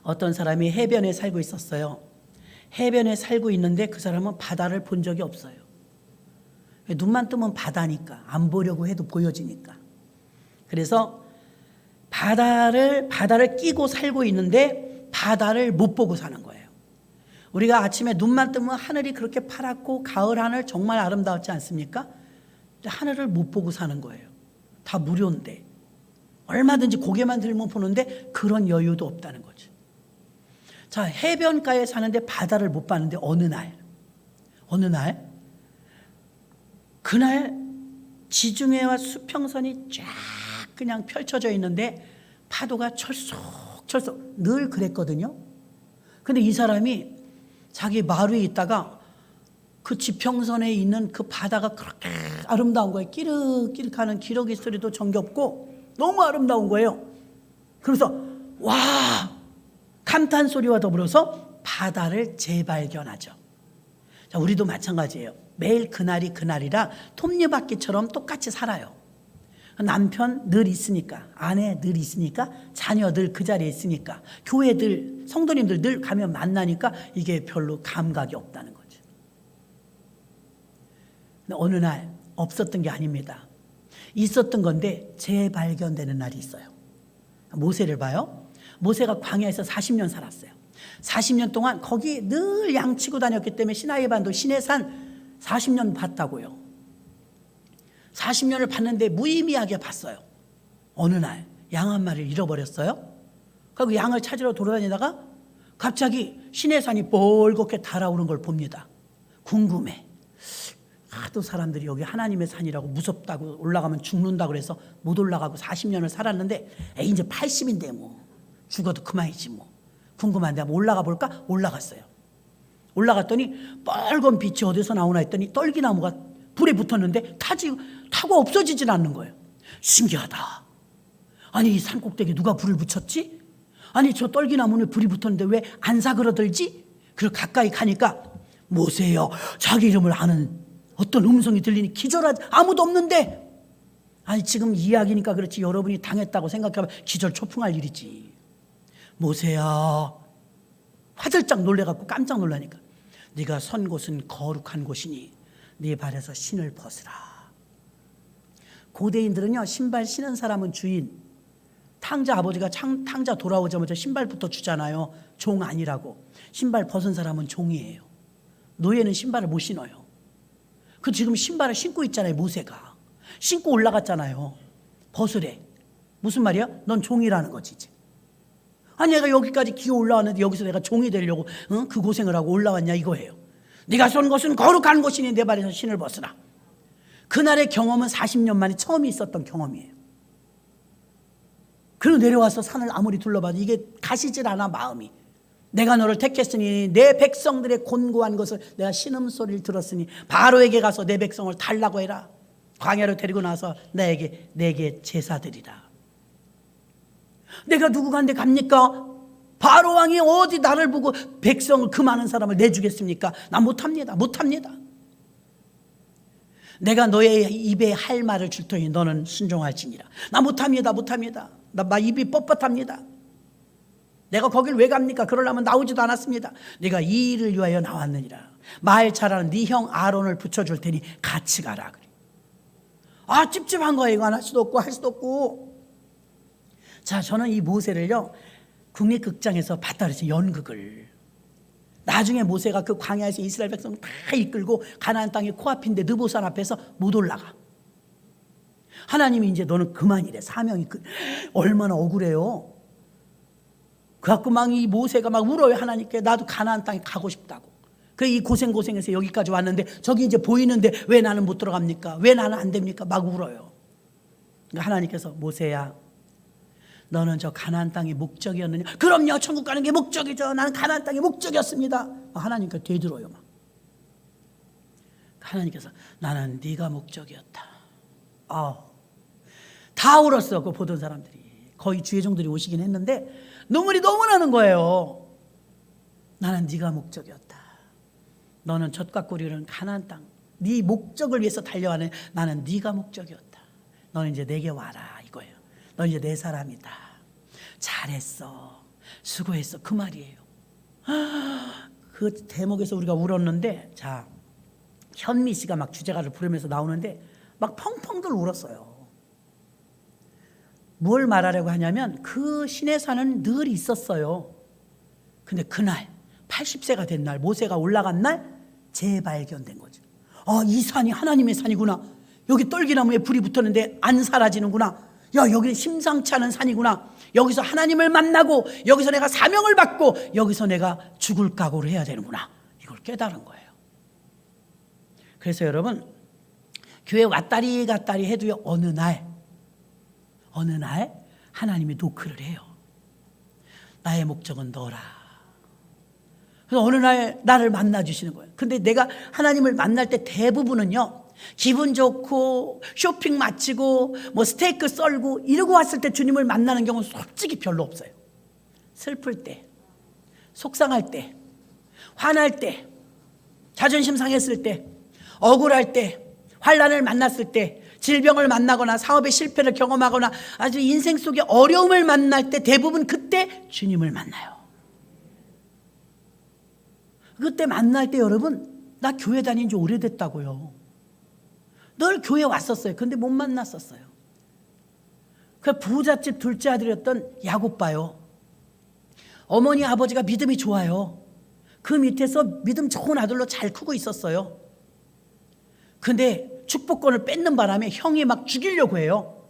어떤 사람이 해변에 살고 있었어요. 해변에 살고 있는데 그 사람은 바다를 본 적이 없어요. 눈만 뜨면 바다니까, 안 보려고 해도 보여지니까. 그래서 바다를 끼고 살고 있는데 바다를 못 보고 사는 거예요. 우리가 아침에 눈만 뜨면 하늘이 그렇게 파랗고 가을 하늘 정말 아름다웠지 않습니까? 근데 하늘을 못 보고 사는 거예요. 다 무료인데. 얼마든지 고개만 들면 보는데 그런 여유도 없다는 거죠. 자, 해변가에 사는데 바다를 못 봤는데 어느 날 그날 지중해와 수평선이 쫙 그냥 펼쳐져 있는데 파도가 철썩철썩 늘 그랬거든요. 근데 이 사람이 자기 마루에 있다가 그 지평선에 있는 그 바다가 그렇게 아름다운 거예요. 끼륵끼륵하는 기러기 소리도 정겹고 너무 아름다운 거예요. 그래서 와, 감탄 소리와 더불어서 바다를 재발견하죠. 자, 우리도 마찬가지예요. 매일 그날이 그날이라 톱니바퀴처럼 똑같이 살아요. 남편 늘 있으니까, 아내 늘 있으니까, 자녀 늘 그 자리에 있으니까, 교회들, 성도님들 늘 가면 만나니까 이게 별로 감각이 없다는 거죠. 근데 어느 날 없었던 게 아닙니다. 있었던 건데 재발견되는 날이 있어요. 모세를 봐요. 모세가 광야에서 40년 살았어요. 40년 동안 거기 늘 양치고 다녔기 때문에 시나이 반도 시내산 40년 봤다고요. 40년을 봤는데 무의미하게 봤어요. 어느 날 양 한 마리를 잃어버렸어요. 그리고 양을 찾으러 돌아다니다가 갑자기 시내산이 뻘겋게 달아오른 걸 봅니다. 궁금해. 하도 사람들이 여기 하나님의 산이라고 무섭다고 올라가면 죽는다고 그래서 못 올라가고 40년을 살았는데 에이 이제 80인데 뭐 죽어도 그만이지 뭐. 궁금한데 한번 올라가 볼까? 올라갔어요. 올라갔더니 빨간 빛이 어디서 나오나 했더니 떨기나무가 불에 붙었는데 타고 없어지질 않는 거예요. 신기하다. 아니 이 산꼭대기에 누가 불을 붙였지? 아니 저 떨기나무는 불이 붙었는데 왜 안 사그러들지? 그리고 가까이 가니까 모세여, 자기 이름을 아는 어떤 음성이 들리니 기절하지, 아무도 없는데. 아니 지금 이야기니까 그렇지 여러분이 당했다고 생각하면 기절 초풍할 일이지. 모세야, 화들짝 놀래갖고 깜짝 놀라니까 네가 선 곳은 거룩한 곳이니 네 발에서 신을 벗으라. 고대인들은요, 신발 신은 사람은 주인, 탕자 아버지가 탕자 돌아오자마자 신발부터 주잖아요. 종 아니라고. 신발 벗은 사람은 종이에요. 노예는 신발을 못 신어요. 그 지금 신발을 신고 있잖아요. 모세가 신고 올라갔잖아요. 벗으래. 무슨 말이야? 넌 종이라는 거지 이제. 아니 내가 여기까지 기어 올라왔는데 여기서 내가 종이 되려고 그 고생을 하고 올라왔냐 이거예요. 네가 쏜 것은 거룩한 것이니 내 발에서 신을 벗으라. 그날의 경험은 40년 만에 처음이 있었던 경험이에요. 그리고 내려와서 산을 아무리 둘러봐도 이게 가시질 않아 마음이. 내가 너를 택했으니 내 백성들의 곤고한 것을 내가 신음소리를 들었으니 바로에게 가서 내 백성을 달라고 해라. 광야로 데리고 나서 내게 제사드리라. 내가 누구간데 갑니까? 바로 왕이 어디 나를 보고 백성을 그 많은 사람을 내주겠습니까? 나 못합니다. 내가 너의 입에 할 말을 줄 터니 너는 순종할지니라. 나 못합니다. 나 입이 뻣뻣합니다. 내가 거길 왜 갑니까? 그러려면 나오지도 않았습니다. 네가 이 일을 위하여 나왔느니라. 말 잘하는 네 형 아론을 붙여줄 테니 같이 가라. 그래. 아, 찝찝한 거예요. 이거 할 수도 없고 할 수도 없고. 자, 저는 이 모세를요 국립극장에서 봤다 그랬어요. 연극을. 나중에 모세가 그 광야에서 이스라엘 백성 다 이끌고 가나안 땅이 코앞인데 느보산 앞에서 못 올라가. 하나님이 이제 너는 그만이래. 사명이 얼마나 억울해요. 그래갖고 막 이 모세가 막 울어요. 하나님께. 나도 가나안 땅에 가고 싶다고. 그래 이 고생해서 여기까지 왔는데 저기 이제 보이는데 왜 나는 못 들어갑니까? 왜 나는 안 됩니까? 막 울어요. 그러니까 하나님께서 모세야, 너는 저 가나안 땅이 목적이었느냐? 그럼요, 천국 가는 게 목적이죠. 나는 가나안 땅이 목적이었습니다. 하나님께 되들어요 막. 하나님께서 나는 네가 목적이었다. 다 울었어. 그 보던 사람들이. 거의 주의종들이 오시긴 했는데 눈물이 너무 나는 거예요. 나는 네가 목적이었다. 너는 젖과 꿀이 흐르는 가나안 땅, 네 목적을 위해서 달려가는 나는 네가 목적이었다. 너는 이제 내게 와라 이거예요. 너 이제 내 사람이다. 잘했어. 수고했어. 그 말이에요. 그 대목에서 우리가 울었는데, 자, 현미 씨가 막 주제가를 부르면서 나오는데 막 펑펑들 울었어요. 뭘 말하려고 하냐면 그 시내산은 늘 있었어요. 근데 그날 80세가 된 날, 모세가 올라간 날 재발견된 거죠. 이 산이 하나님의 산이구나. 여기 떨기나무에 불이 붙었는데 안 사라지는구나. 야, 여기는 심상치 않은 산이구나. 여기서 하나님을 만나고, 여기서 내가 사명을 받고, 여기서 내가 죽을 각오를 해야 되는구나. 이걸 깨달은 거예요. 그래서 여러분, 교회 왔다리 갔다리 해도요, 어느 날 하나님이 노크를 해요. 나의 목적은 너라. 그래서 어느 날 나를 만나주시는 거예요. 근데 내가 하나님을 만날 때 대부분은요, 기분 좋고 쇼핑 마치고 뭐 스테이크 썰고 이러고 왔을 때 주님을 만나는 경우는 솔직히 별로 없어요. 슬플 때, 속상할 때, 화날 때, 자존심 상했을 때, 억울할 때, 환난을 만났을 때, 질병을 만나거나 사업의 실패를 경험하거나 아주 인생 속에 어려움을 만날 때 대부분 그때 주님을 만나요. 그때 만날 때 여러분, 나 교회 다닌 지 오래됐다고요. 늘 교회 왔었어요. 근데 못 만났었어요. 그 부잣집 둘째 아들이었던 야곱봐요. 어머니 아버지가 믿음이 좋아요. 그 밑에서 믿음 좋은 아들로 잘 크고 있었어요. 근데 축복권을 뺏는 바람에 형이 막 죽이려고 해요.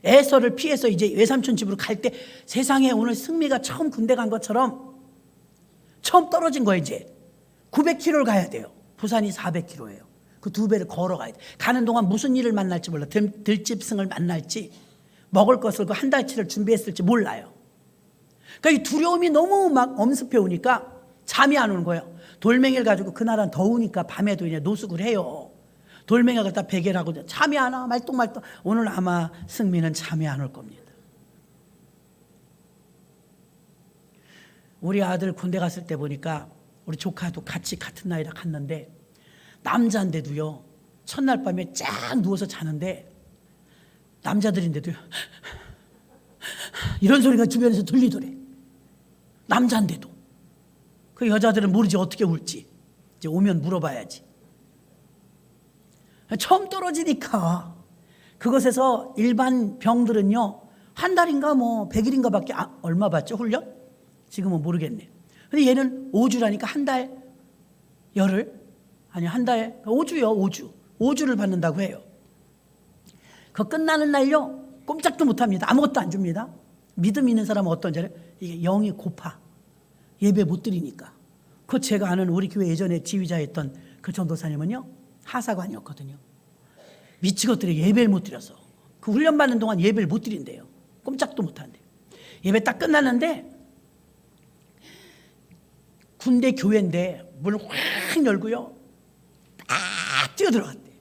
에서를 피해서 이제 외삼촌 집으로 갈 때 세상에 오늘 승미가 처음 군대 간 것처럼 처음 떨어진 거예요. 이제 900km를 가야 돼요. 부산이 400km예요. 그 2배를 걸어가야 돼. 가는 동안 무슨 일을 만날지 몰라. 들짐승을 만날지 먹을 것을 그 한 달치를 준비했을지 몰라요. 그러니까 이 두려움이 너무 막 엄습해 오니까 잠이 안 오는 거예요. 돌멩이를 가지고 그날은 더우니까 밤에도 그냥 노숙을 해요. 돌멩이가 갖다 베개를 하고 잠이 안 와. 말똥말똥. 오늘 아마 승민은 잠이 안 올 겁니다. 우리 아들 군대 갔을 때 보니까 우리 조카도 같이 같은 나이라 갔는데 남자인데도요, 첫날 밤에 쫙 누워서 자는데 남자들인데도요 이런 소리가 주변에서 들리더래. 남자인데도. 그 여자들은 모르지 어떻게 울지. 이제 오면 물어봐야지. 처음 떨어지니까 그것에서 일반 병들은요 한 달인가 뭐 100일인가 밖에 얼마 받죠 훈련? 지금은 모르겠네. 근데 얘는 5주라니까 한 달 열흘? 아니 한 달 5주요. 5주를 받는다고 해요. 그 끝나는 날요 꼼짝도 못합니다. 아무것도 안 줍니다. 믿음 있는 사람은 어떤지 알아요? 이게 영이 고파. 예배 못 드리니까. 그 제가 아는 우리 교회 예전에 지휘자였던 그 전도사님은요 하사관이었거든요. 미치겠더래. 예배를 못 드려서. 그 훈련 받는 동안 예배를 못 드린대요. 꼼짝도 못 한대요. 예배 딱 끝났는데 군대 교회인데 문을 확 열고요 딱 뛰어들어갔대요.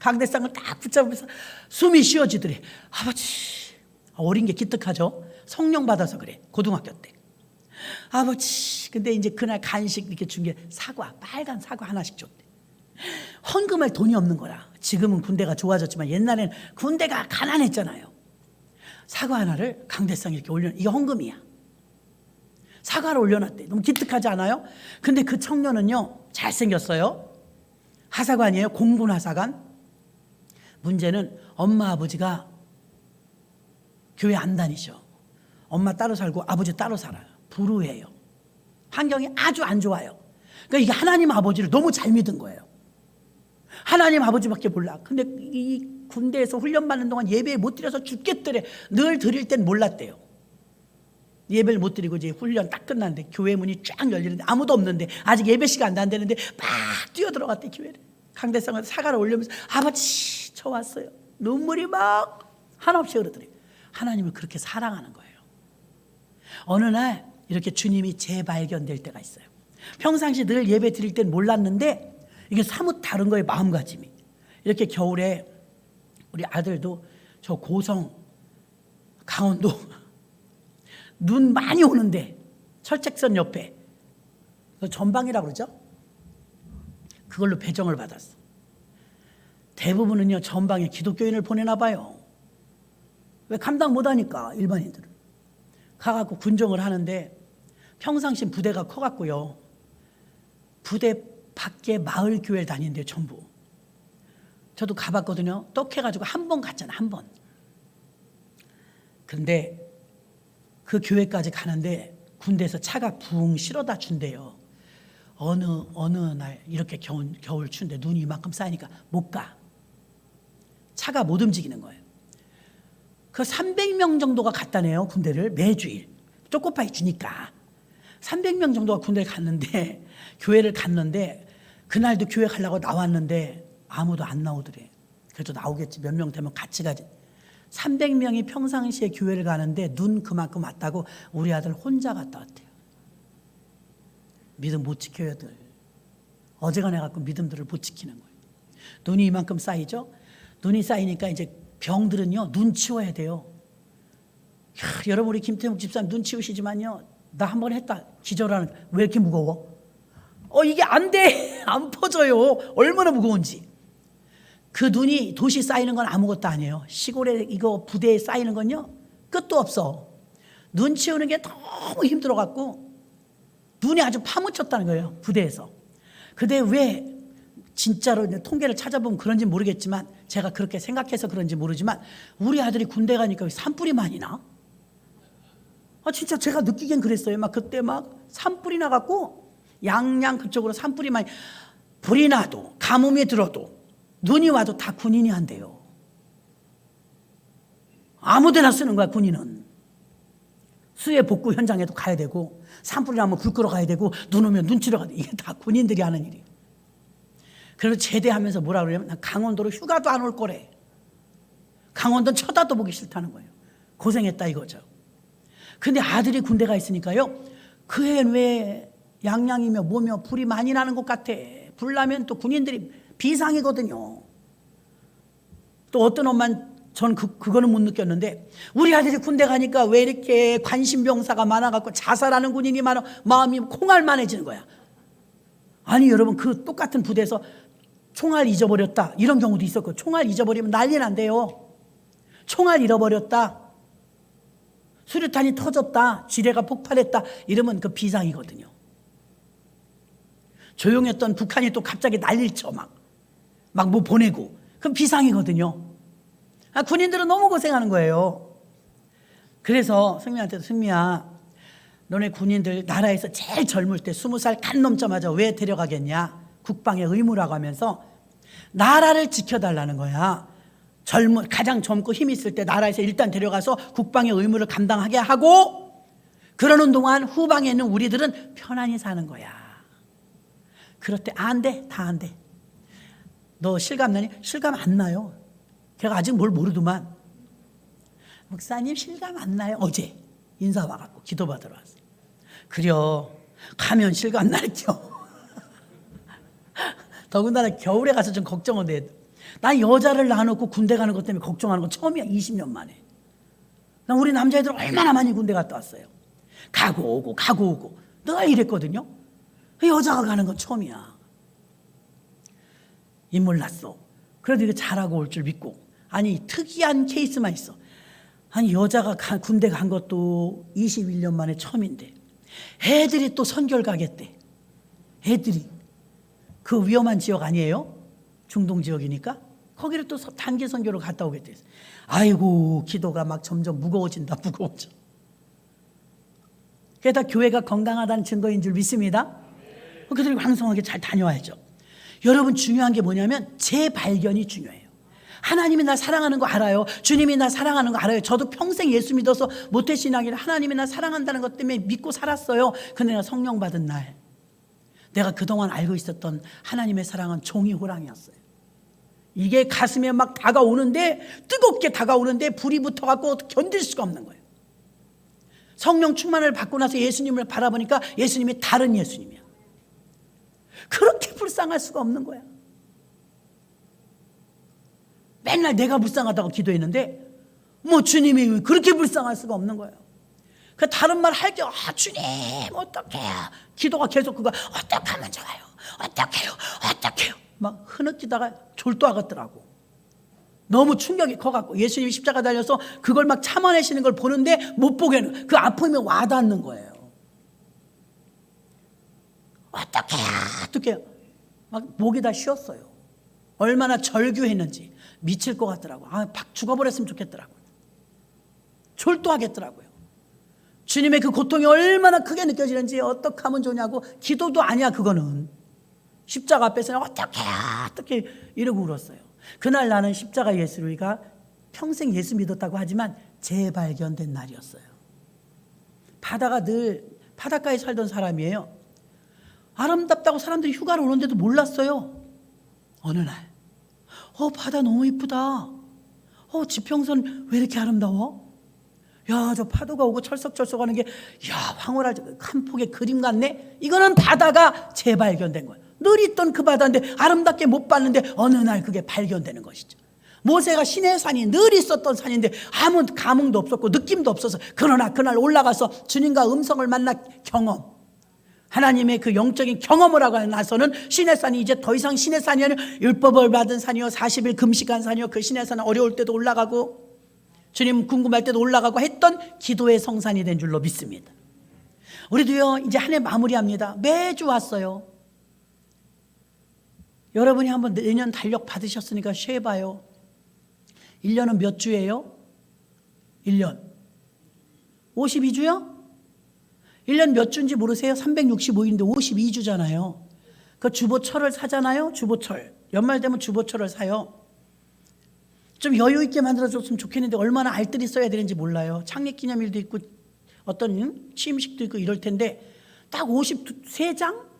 강대상을 딱 붙잡으면서 숨이 쉬어지더래. 아버지, 어린 게 기특하죠. 성령 받아서 그래. 고등학교 때. 아버지, 근데 이제 그날 간식 이렇게 준 게 사과, 빨간 사과 하나씩 줬대. 헌금할 돈이 없는 거라. 지금은 군대가 좋아졌지만 옛날엔 군대가 가난했잖아요. 사과 하나를 강대상에 이렇게 올려, 이게 헌금이야. 사과를 올려놨대. 너무 기특하지 않아요? 근데 그 청년은요 잘생겼어요. 하사관이에요. 공군 하사관. 문제는 엄마 아버지가 교회 안 다니셔. 엄마 따로 살고 아버지 따로 살아요. 불우해요. 환경이 아주 안 좋아요. 그러니까 이게 하나님 아버지를 너무 잘 믿은 거예요. 하나님 아버지밖에 몰라. 근데 이 군대에서 훈련받는 동안 예배 못 드려서 죽겠더래. 늘 드릴 땐 몰랐대요. 예배를 못 드리고 이제 훈련 딱 끝났는데 교회 문이 쫙 열리는데 아무도 없는데 아직 예배 시간 안 되는데 막 뛰어들어갔대 교회를. 강대상한테 사과를 올리면서 아버지 저 왔어요. 눈물이 막 한없이 흐르더래요. 하나님을 그렇게 사랑하는 거예요. 어느 날 이렇게 주님이 재발견될 때가 있어요. 평상시 늘 예배 드릴 땐 몰랐는데 이게 사뭇 다른 거예요. 마음가짐이. 이렇게 겨울에 우리 아들도 저 고성 강원도 눈 많이 오는데 철책선 옆에 전방이라고 그러죠. 그걸로 배정을 받았어. 대부분은요 전방에 기독교인을 보내나 봐요. 왜 감당 못하니까 일반인들은. 가갖고 군종을 하는데 평상시 부대가 커갖고요. 부대 밖에 마을 교회를 다닌대요, 전부. 저도 가봤거든요. 떡해가지고 한 번 갔잖아, 한 번. 근데 그 교회까지 가는데 군대에서 차가 붕 실어다 준대요. 어느 날 이렇게 겨울 추운데 눈이 이만큼 쌓이니까 못 가. 차가 못 움직이는 거예요. 그 300명 정도가 갔다네요, 군대를 매주일. 쪼꼬파이 주니까. 300명 정도가 군대를 갔는데, 교회를 갔는데, 그날도 교회 가려고 나왔는데 아무도 안 나오더래. 그래도 나오겠지. 몇 명 되면 같이 가지. 300명이 평상시에 교회를 가는데 눈 그만큼 왔다고 우리 아들 혼자 갔다 왔대요. 믿음 못 지켜요, 들. 어제간에 갖고 믿음들을 못 지키는 거예요. 눈이 이만큼 쌓이죠? 눈이 쌓이니까 이제 병들은요, 눈 치워야 돼요. 여러분, 우리 김태묵 집사님 눈 치우시지만요, 나 한 번 했다. 기절하는, 왜 이렇게 무거워? 이게 안 돼. 안 퍼져요. 얼마나 무거운지. 그 눈이 도시 쌓이는 건 아무것도 아니에요. 시골에 이거 부대에 쌓이는 건요, 끝도 없어. 눈 치우는 게 너무 힘들어갖고 눈이 아주 파묻혔다는 거예요, 부대에서. 근데 왜 진짜로 통계를 찾아보면 그런지 모르겠지만, 제가 그렇게 생각해서 그런지 모르지만, 우리 아들이 군대 가니까 산불이 많이 나. 진짜 제가 느끼긴 그랬어요. 막 그때 막 산불이 나갖고 양양 그쪽으로 산불이 많이, 불이 나도 가뭄이 들어도 눈이 와도 다 군인이 한대요. 아무데나 쓰는 거야, 군인은. 수해 복구 현장에도 가야 되고, 산불이 나면 불 끄러 가야 되고, 눈 오면 눈 치러 가야 돼. 이게 다 군인들이 하는 일이에요. 그래서 제대하면서 뭐라 그러냐면, 난 강원도로 휴가도 안 올 거래. 강원도는 쳐다도 보기 싫다는 거예요. 고생했다 이거죠. 근데 아들이 군대가 있으니까요, 그 해는 왜 양양이며 뭐며 불이 많이 나는 것 같아. 불 나면 또 군인들이 비상이거든요. 또 어떤 엄마는, 전 그거는 못 느꼈는데, 우리 아들이 군대 가니까 왜 이렇게 관심병사가 많아갖고 자살하는 군인이 많아, 마음이 콩알만해지는 거야. 아니 여러분, 그 똑같은 부대에서 총알 잊어버렸다 이런 경우도 있었고, 총알 잊어버리면 난리 난대요. 총알 잃어버렸다, 수류탄이 터졌다, 지뢰가 폭발했다, 이러면 그 비상이거든요. 조용했던 북한이 또 갑자기 난리를 쳐, 막 뭐 보내고, 그럼 비상이거든요. 군인들은 너무 고생하는 거예요. 그래서 승미한테도, 승미야, 너네 군인들 나라에서 제일 젊을 때 20살 간 넘자마자 왜 데려가겠냐, 국방의 의무라고 하면서 나라를 지켜달라는 거야. 가장 젊고 힘 있을 때 나라에서 일단 데려가서 국방의 의무를 감당하게 하고, 그러는 동안 후방에 있는 우리들은 편안히 사는 거야. 그럴 때 안 돼, 다 안 돼. 너 실감 나니? 실감 안 나요. 걔가 아직 뭘 모르더만. 목사님 실감 안 나요. 어제 인사 와갖고 기도받으러 왔어. 그려, 가면 실감 날겨. 더군다나 겨울에 가서 좀 걱정은 돼. 난 여자를 낳아놓고 군대 가는 것 때문에 걱정하는 건 처음이야. 20년 만에. 난 우리 남자애들 얼마나 많이 군대 갔다 왔어요. 가고 오고 가고 오고 늘 이랬거든요. 여자가 가는 건 처음이야. 인물 났어. 그래도 이거 잘하고 올 줄 믿고. 아니 특이한 케이스만 있어. 아니 여자가 군대 간 것도 21년 만에 처음인데, 애들이 또 선결 가겠대. 애들이 그 위험한 지역 아니에요? 중동 지역이니까 거기를 또 단기 선교로 갔다 오겠대. 아이고, 기도가 막 점점 무거워진다, 무거워져. 게다가 교회가 건강하다는 증거인 줄 믿습니다. 그들이 왕성하게 잘 다녀와야죠. 여러분, 중요한 게 뭐냐면 재발견이 중요해요. 하나님이 나 사랑하는 거 알아요. 주님이 나 사랑하는 거 알아요. 저도 평생 예수 믿어서 모태신앙이라 하나님이 나 사랑한다는 것 때문에 믿고 살았어요. 근데 내가 성령 받은 날, 내가 그동안 알고 있었던 하나님의 사랑은 종이 호랑이였어요. 이게 가슴에 막 다가오는데, 뜨겁게 다가오는데 불이 붙어갖고 견딜 수가 없는 거예요. 성령 충만을 받고 나서 예수님을 바라보니까 예수님이 다른 예수님이야. 그렇게 불쌍할 수가 없는 거야. 맨날 내가 불쌍하다고 기도했는데 뭐 주님이 그렇게 불쌍할 수가 없는 거예요. 그 다른 말 할 게, 주님 어떡해요. 기도가 계속 그거, 어떻게 하면 좋아요, 어떡해요, 어떡해요, 막 흐느끼다가 졸도하겠더라고. 너무 충격이 커갖고 예수님이 십자가 달려서 그걸 막 참아내시는 걸 보는데 못 보게는 그 아픔이 와닿는 거예요. 어떻게 막 목이 다 쉬었어요. 얼마나 절규했는지 미칠 것 같더라고요. 팍 죽어버렸으면 좋겠더라고요. 졸도하겠더라고요. 주님의 그 고통이 얼마나 크게 느껴지는지 어떻게 하면 좋냐고. 기도도 아니야 그거는. 십자가 앞에서는 어떻게 이러고 울었어요. 그날 나는 십자가 예수가 평생 예수 믿었다고 하지만 재발견된 날이었어요. 바다가 늘 바닷가에 살던 사람이에요. 아름답다고 사람들이 휴가를 오는데도 몰랐어요. 어느 날 바다 너무 이쁘다. 지평선 왜 이렇게 아름다워? 야, 저 파도가 오고 철썩철썩 하는 게, 야, 황홀할 한 폭의 그림 같네? 이거는 바다가 재발견된 거예요. 늘 있던 그 바다인데 아름답게 못 봤는데 어느 날 그게 발견되는 것이죠. 모세가 시내산이 늘 있었던 산인데 아무 감흥도 없었고 느낌도 없어서, 그러나 그날 올라가서 주님과 음성을 만나 경험, 하나님의 그 영적인 경험을 하고 나서는 시내산이 이제 더 이상 시내산이 아니라 율법을 받은 산이요, 40일 금식한 산이요, 그 시내산은 어려울 때도 올라가고 주님 궁금할 때도 올라가고 했던 기도의 성산이 된 줄로 믿습니다. 우리도요 이제 한 해 마무리합니다. 매주 왔어요. 여러분이 한번 내년 달력 받으셨으니까 쉬어봐요. 1년은 몇 주예요? 1년 52주요? 1년 몇 주인지 모르세요? 365일인데 52주잖아요. 그 주보철을 사잖아요. 주보철 연말 되면 주보철을 사요. 좀 여유 있게 만들어줬으면 좋겠는데 얼마나 알뜰히 써야 되는지 몰라요. 창립기념일도 있고 어떤 취임식도 있고 이럴 텐데 딱 53장?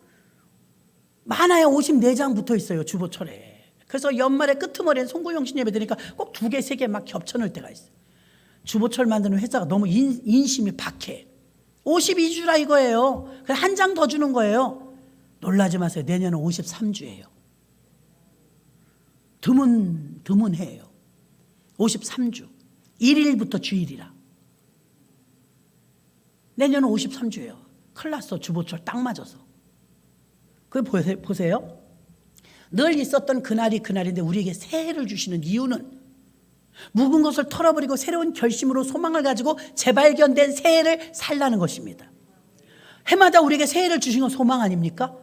많아야 54장 붙어 있어요, 주보철에. 그래서 연말에 끄트머리엔 송구영신 예배 드리니까 꼭 2개, 3개 막 겹쳐놓을 때가 있어요. 주보철 만드는 회사가 너무 인심이 박해. 52주라 이거예요. 그래서 한 장 더 주는 거예요. 놀라지 마세요. 내년은 53주예요. 드문해요. 53주. 1일부터 주일이라. 내년은 53주예요. 큰일 났어. 주보철 딱 맞아서. 그거 보세요. 늘 있었던 그날이 그날인데 우리에게 새해를 주시는 이유는 묵은 것을 털어버리고 새로운 결심으로 소망을 가지고 재발견된 새해를 살라는 것입니다. 해마다 우리에게 새해를 주신 건 소망 아닙니까?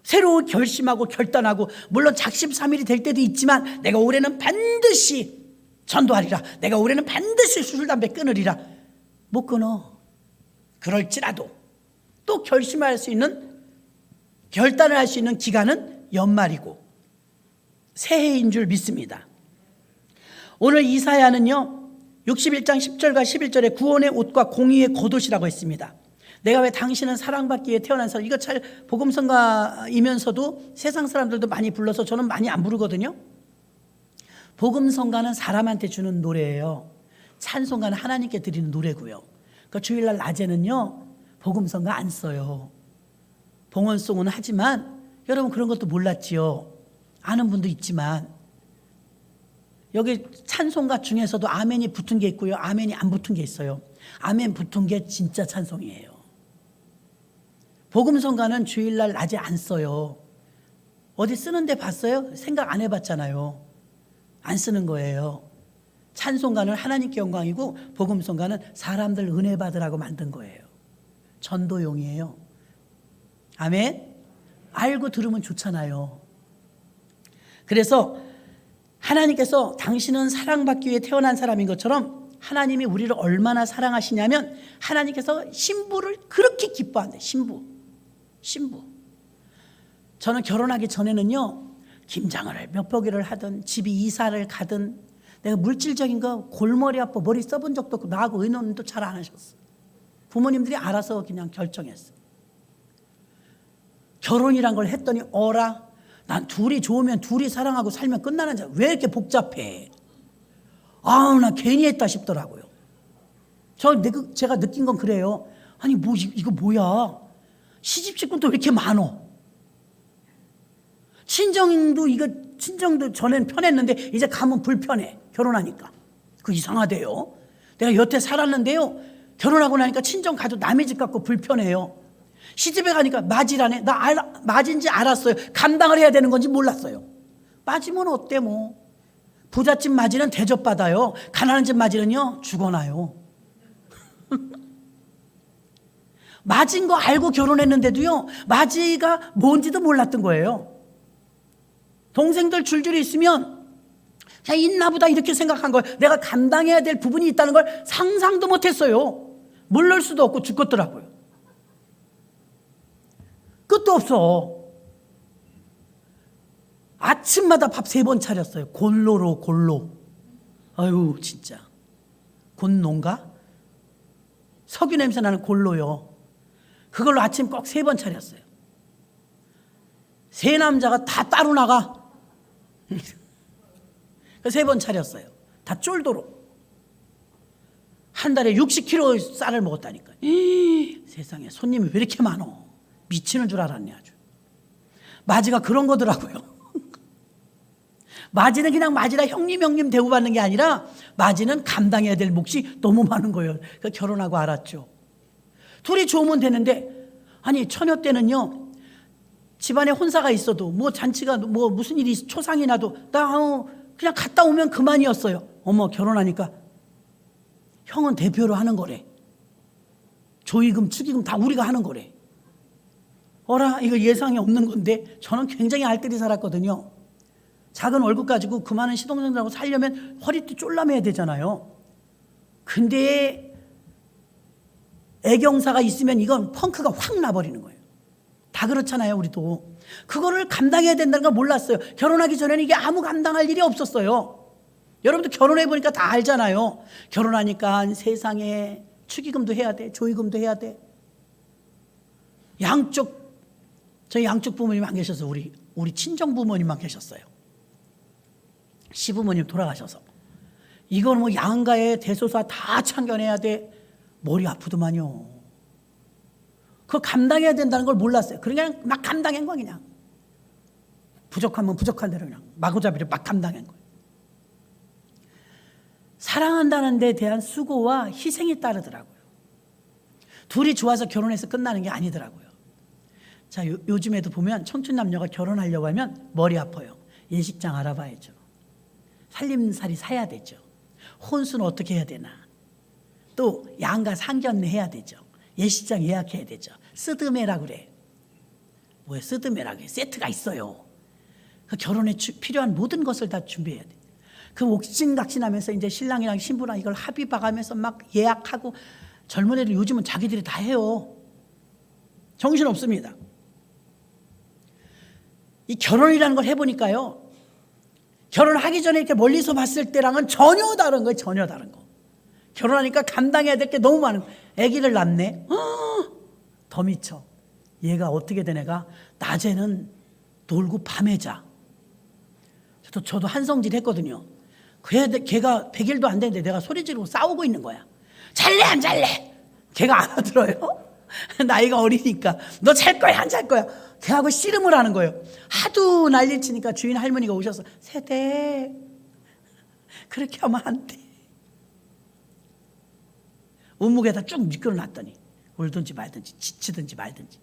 새로운 결심하고 결단하고, 물론 작심삼일이 될 때도 있지만 내가 올해는 반드시 전도하리라, 내가 올해는 반드시 술 담배 끊으리라. 못 끊어. 그럴지라도 또 결심할 수 있는, 결단을 할 수 있는 기간은 연말이고 새해인 줄 믿습니다. 오늘 이사야는요 61장 10절과 11절에 구원의 옷과 공의의 겉옷이라고 했습니다. 내가 왜 당신은 사랑받기 위해 태어난 사람, 이거 잘 복음성가이면서도 세상 사람들도 많이 불러서 저는 많이 안 부르거든요. 복음성가는 사람한테 주는 노래예요. 찬송가는 하나님께 드리는 노래고요. 그 주일날 낮에는요 복음성가 안 써요. 봉헌송은 하지만 여러분 그런 것도 몰랐지요. 아는 분도 있지만 여기 찬송가 중에서도 아멘이 붙은 게 있고요, 아멘이 안 붙은 게 있어요. 아멘 붙은 게 진짜 찬송이에요. 복음성가는 주일날 낮에 안 써요. 어디 쓰는데 봤어요? 생각 안 해봤잖아요. 안 쓰는 거예요. 찬송가는 하나님께 영광이고 복음성가는 사람들 은혜 받으라고 만든 거예요. 전도용이에요. 아멘. 알고 들으면 좋잖아요. 그래서 하나님께서 당신은 사랑받기 위해 태어난 사람인 것처럼 하나님이 우리를 얼마나 사랑하시냐면 하나님께서 신부를 그렇게 기뻐한대. 신부. 저는 결혼하기 전에는요 김장을 몇 포기를 하든 집이 이사를 가든 내가 물질적인 거 골머리 아파 머리 써본 적도 없고 나하고 의논도 잘 안 하셨어. 부모님들이 알아서 그냥 결정했어. 결혼이란 걸 했더니 어라, 난 둘이 좋으면 둘이 사랑하고 살면 끝나는 자, 왜 이렇게 복잡해? 나 괜히 했다 싶더라고요. 제가 느낀 건 그래요. 아니 이거 뭐야? 시집식구도 왜 이렇게 많어? 친정도 전엔 편했는데 이제 가면 불편해. 결혼하니까. 그 이상하대요. 내가 여태 살았는데요 결혼하고 나니까 친정 가도 남의 집 같고 불편해요. 시집에 가니까 맞이라네. 맞인지 알았어요. 감당을 해야 되는 건지 몰랐어요. 맞으면 어때 뭐. 부잣집 맞이는 대접받아요. 가난한 집 맞이는요 죽어나요. 맞은 거 알고 결혼했는데도요 맞이가 뭔지도 몰랐던 거예요. 동생들 줄줄이 있으면 그냥 있나 보다 이렇게 생각한 거예요. 내가 감당해야 될 부분이 있다는 걸 상상도 못했어요. 물릴 수도 없고 죽겠더라고요. 끝도 없어. 아침마다 밥 3번 차렸어요. 골로로 골로. 아유 진짜 곤농가? 석유 냄새 나는 골로요. 그걸로 아침 꼭 3번 차렸어요. 3남자가 다 따로 나가. 3번 차렸어요. 다 쫄도록. 한 달에 60kg 쌀을 먹었다니까. 세상에 손님이 왜 이렇게 많어. 미치는 줄 알았네 아주. 맞이가 그런 거더라고요. 맞이는 그냥 맞이라 형님 대우받는 게 아니라 맞이는 감당해야 될 몫이 너무 많은 거예요. 그러니까 결혼하고 알았죠. 둘이 좋으면 되는데 아니 처녀 때는요 집안에 혼사가 있어도 뭐 잔치가 뭐 무슨 일이 초상이 나도 나 그냥 갔다 오면 그만이었어요. 어머 결혼하니까 형은 대표로 하는 거래. 조의금 축의금 다 우리가 하는 거래. 어라 이거 예상이 없는 건데 저는 굉장히 알뜰히 살았거든요. 작은 월급 가지고 그 많은 시동생들하고 살려면 허리띠 쫄라매야 되잖아요. 근데 애경사가 있으면 이건 펑크가 확 나버리는 거예요. 다 그렇잖아요 우리도. 그거를 감당해야 된다는 걸 몰랐어요. 결혼하기 전에는 이게 아무 감당할 일이 없었어요. 여러분도 결혼해보니까 다 알잖아요. 결혼하니까 세상에 축의금도 해야 돼. 조의금도 해야 돼. 저희 양쪽 부모님 안 계셔서 우리 친정 부모님만 계셨어요. 시부모님 돌아가셔서. 이건 뭐 양가에 대소사 다 참견해야 돼. 머리 아프더만요. 그거 감당해야 된다는 걸 몰랐어요. 그냥 막 감당한 거 그냥. 부족하면 부족한 대로 그냥 마구잡이를 막 감당한 거예요. 사랑한다는 데 대한 수고와 희생이 따르더라고요. 둘이 좋아서 결혼해서 끝나는 게 아니더라고요. 자, 요즘에도 보면 청춘 남녀가 결혼하려고 하면 머리 아파요. 예식장 알아봐야죠. 살림살이 사야 되죠. 혼수는 어떻게 해야 되나. 또 양가 상견례 해야 되죠. 예식장 예약해야 되죠. 쓰드메라 그래. 뭐야 쓰드메라 그래. 세트가 있어요. 그 결혼에 필요한 모든 것을 다 준비해야 돼. 그 옥신각신하면서 이제 신랑이랑 신부랑 이걸 합의 봐가면서 막 예약하고 젊은 애들 요즘은 자기들이 다 해요. 정신 없습니다. 이 결혼이라는 걸 해보니까요. 결혼하기 전에 이렇게 멀리서 봤을 때랑은 전혀 다른 거예요. 전혀 다른 거. 결혼하니까 감당해야 될 게 너무 많은 거예요. 아기를 낳네. 더 미쳐. 얘가 어떻게 된 애가 낮에는 놀고 밤에 자. 저도 한성질 했거든요. 걔가 100일도 안 됐는데 내가 소리 지르고 싸우고 있는 거야. 잘래 안 잘래? 걔가 알아들어요. 나이가 어리니까 너 잘 거야 안 잘 거야? 걔하고 씨름을 하는 거예요. 하도 난리를 치니까 주인 할머니가 오셔서 세대 그렇게 하면 안 돼. 운묵에다 쭉 미끌어놨더니 울든지 말든지 지치든지 말든지.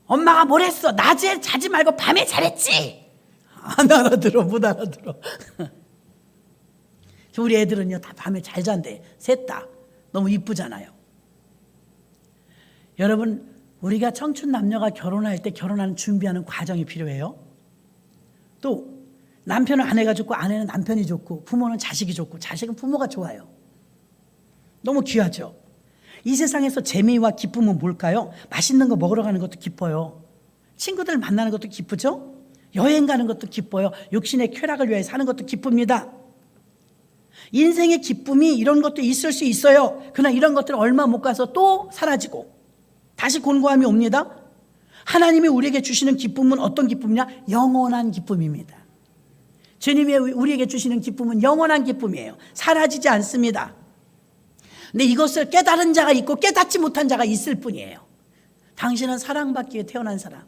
엄마가 뭘 했어? 낮에 자지 말고 밤에 잘했지? 안 알아들어. 못 알아들어. 우리 애들은요 다 밤에 잘 잔대. 셋 다. 너무 이쁘잖아요. 여러분 우리가 청춘 남녀가 결혼할 때 결혼하는 준비하는 과정이 필요해요. 또 남편은 아내가 좋고 아내는 남편이 좋고 부모는 자식이 좋고 자식은 부모가 좋아요. 너무 귀하죠. 이 세상에서 재미와 기쁨은 뭘까요? 맛있는 거 먹으러 가는 것도 기뻐요. 친구들 만나는 것도 기쁘죠? 여행 가는 것도 기뻐요. 육신의 쾌락을 위해 사는 것도 기쁩니다. 인생의 기쁨이 이런 것도 있을 수 있어요. 그러나 이런 것들은 얼마 못 가서 또 사라지고 다시 곤고함이 옵니다. 하나님이 우리에게 주시는 기쁨은 어떤 기쁨이냐? 영원한 기쁨입니다. 주님이 우리에게 주시는 기쁨은 영원한 기쁨이에요. 사라지지 않습니다. 근데 이것을 깨달은 자가 있고 깨닫지 못한 자가 있을 뿐이에요. 당신은 사랑받기 위해 태어난 사람.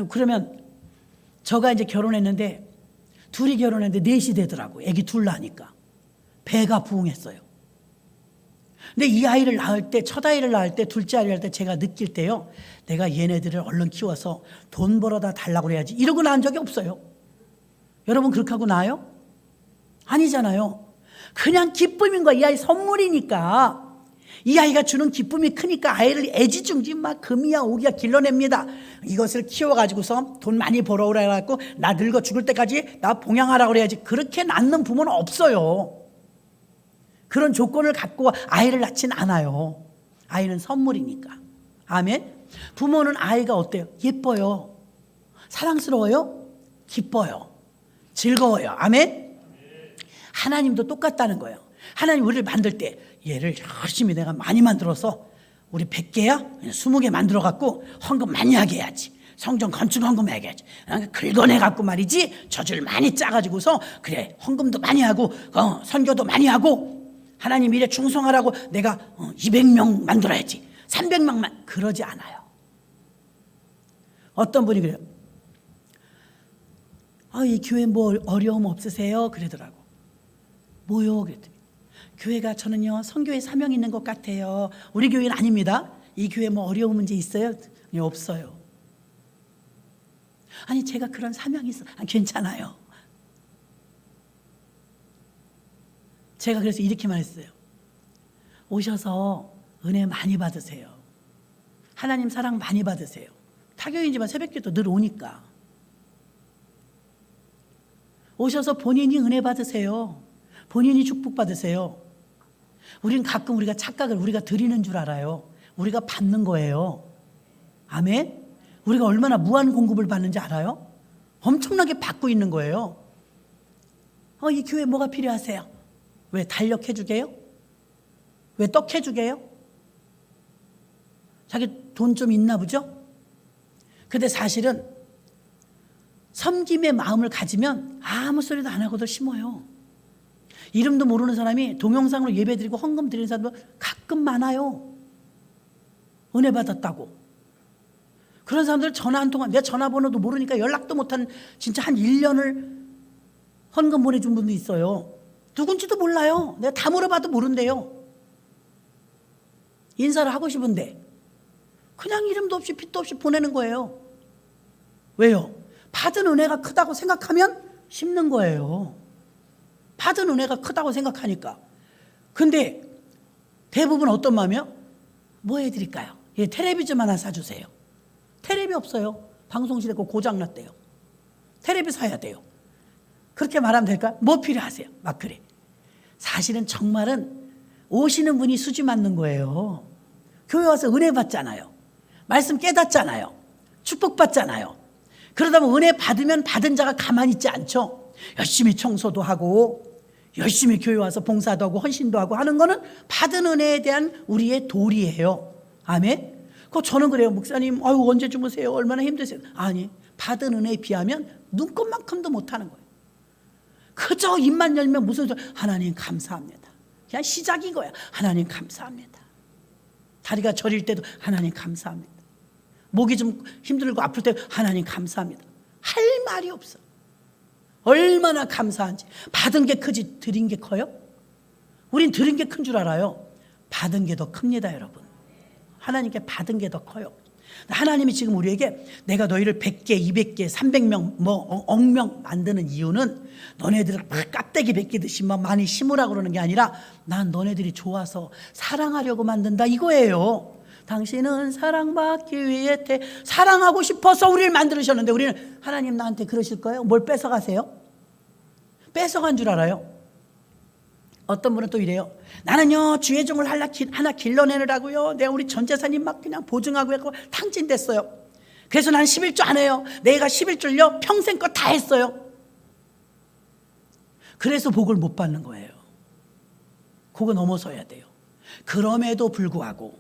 그러면 저가 이제 결혼했는데 둘이 결혼했는데 넷이 되더라고요. 애기 둘 낳으니까. 배가 부응했어요. 근데 이 아이를 낳을 때, 첫 아이를 낳을 때, 둘째 아이를 낳을 때 제가 느낄 때요. 내가 얘네들을 얼른 키워서 돈 벌어다 달라고 그래야지. 이러고 낳은 적이 없어요. 여러분 그렇게 하고 나요? 아니잖아요. 그냥 기쁨인 거야. 이 아이 선물이니까. 이 아이가 주는 기쁨이 크니까 아이를 애지중지 막 금이야 오기야 길러냅니다. 이것을 키워가지고서 돈 많이 벌어오라 해갖고 나 늙어 죽을 때까지 나 봉양하라고 그래야지. 그렇게 낳는 부모는 없어요. 그런 조건을 갖고 아이를 낳진 않아요. 아이는 선물이니까. 아멘. 부모는 아이가 어때요? 예뻐요. 사랑스러워요. 기뻐요. 즐거워요. 아멘. 하나님도 똑같다는 거예요. 하나님 우리를 만들 때 얘를 열심히 내가 많이 만들어서 우리 100개야? 20개 만들어 갖고 헌금 많이 하게 해야지. 성전 건축 헌금 하게 해야지. 긁어내 갖고 말이지. 젖을 많이 짜가지고서 그래 헌금도 많이 하고 선교도 많이 하고 하나님 일에 충성하라고 내가 200명 만들어야지. 300명만. 그러지 않아요. 어떤 분이 그래요. 이 교회 뭐 어려움 없으세요? 그러더라고. 뭐요? 그랬더니 교회가 저는요 선교에 사명이 있는 것 같아요. 우리 교회는 아닙니다. 이 교회 뭐 어려운 문제 있어요? 아니, 없어요. 아니 제가 그런 사명이 있어. 괜찮아요. 제가 그래서 이렇게 말했어요. 오셔서 은혜 많이 받으세요. 하나님 사랑 많이 받으세요. 타교인지만 새벽기도 늘 오니까. 오셔서 본인이 은혜 받으세요. 본인이 축복 받으세요. 우리는 가끔 우리가 착각을 우리가 드리는 줄 알아요. 우리가 받는 거예요. 아멘. 우리가 얼마나 무한 공급을 받는지 알아요? 엄청나게 받고 있는 거예요. 이 교회 뭐가 필요하세요? 왜 달력 해주게요? 왜 떡 해주게요? 자기 돈 좀 있나 보죠? 근데 사실은 섬김의 마음을 가지면 아무 소리도 안 하고도 심어요. 이름도 모르는 사람이 동영상으로 예배드리고 헌금 드리는 사람도 가끔 많아요. 은혜 받았다고. 그런 사람들 전화 한 통화, 내 전화번호도 모르니까 연락도 못한 진짜 한 1년을 헌금 보내준 분도 있어요. 누군지도 몰라요. 내가 다 물어봐도 모른대요. 인사를 하고 싶은데 그냥 이름도 없이 빚도 없이 보내는 거예요. 왜요? 받은 은혜가 크다고 생각하면 심는 거예요. 받은 은혜가 크다고 생각하니까. 근데 대부분 어떤 마음이요? 뭐 해드릴까요? 텔레비전 하나 사주세요. 텔레비 없어요. 방송실에 고장났대요. 텔레비 사야 돼요. 그렇게 말하면 될까? 뭐 필요하세요? 막 그래. 사실은 정말은 오시는 분이 수지 맞는 거예요. 교회 와서 은혜 받잖아요. 말씀 깨닫잖아요. 축복받잖아요. 그러다 보면 은혜 받으면 받은 자가 가만히 있지 않죠. 열심히 청소도 하고 열심히 교회 와서 봉사도 하고 헌신도 하고 하는 거는 받은 은혜에 대한 우리의 도리예요. 아멘. 저는 그래요. 목사님 언제 주무세요? 얼마나 힘드세요? 아니, 받은 은혜에 비하면 눈꼽만큼도 못하는 거예요. 그저 입만 열면 무슨 소리? 하나님 감사합니다. 그냥 시작인 거야. 하나님 감사합니다. 다리가 저릴 때도 하나님 감사합니다. 목이 좀 힘들고 아플 때 하나님 감사합니다. 할 말이 없어. 얼마나 감사한지. 받은 게 크지 드린 게 커요? 우린 드린 게 큰 줄 알아요. 받은 게 더 큽니다, 여러분. 하나님께 받은 게 더 커요. 하나님이 지금 우리에게 내가 너희를 100개, 200개, 300명, 억명 만드는 이유는 너네들을 막 깍대기 벗기듯이 많이 심으라고 그러는 게 아니라 난 너네들이 좋아서 사랑하려고 만든다 이거예요. 당신은 사랑받기 위해 사랑하고 싶어서 우리를 만들으셨는데 우리는 하나님 나한테 그러실 거예요? 뭘 뺏어가세요? 뺏어간 줄 알아요. 어떤 분은 또 이래요. 나는요 주의 종을 하나 길러내느라고요 내가 우리 전 재산이 막 그냥 보증하고 해서 탕진됐어요. 그래서 난 11조 안 해요. 내가 11조를요 평생 거 다 했어요. 그래서 복을 못 받는 거예요. 그거 넘어서야 돼요. 그럼에도 불구하고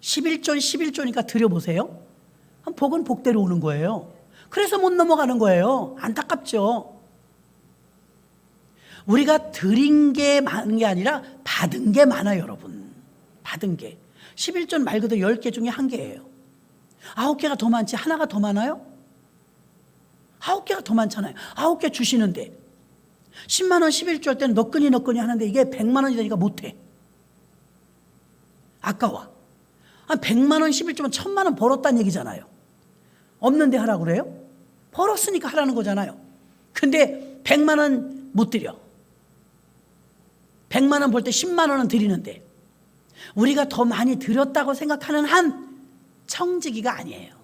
11조니까 드려보세요. 복은 복대로 오는 거예요. 그래서 못 넘어가는 거예요. 안타깝죠. 우리가 드린 게 많은 게 아니라 받은 게 많아요, 여러분. 받은 게. 11조 말 그대로 10개 중에 1개예요. 9개가 더 많지 하나가 더 많아요? 9개가 더 많잖아요. 9개 주시는데 10만 원 11조 할 때는 너끈이 하는데 이게 100만 원이 되니까 못해. 아까워. 100만 원 11조면 1000만 원 벌었다는 얘기잖아요. 없는데 하라고 그래요? 벌었으니까 하라는 거잖아요. 근데 100만 원 못 드려. 100만 원 벌 때 10만 원은 드리는데 우리가 더 많이 드렸다고 생각하는 한 청지기가 아니에요.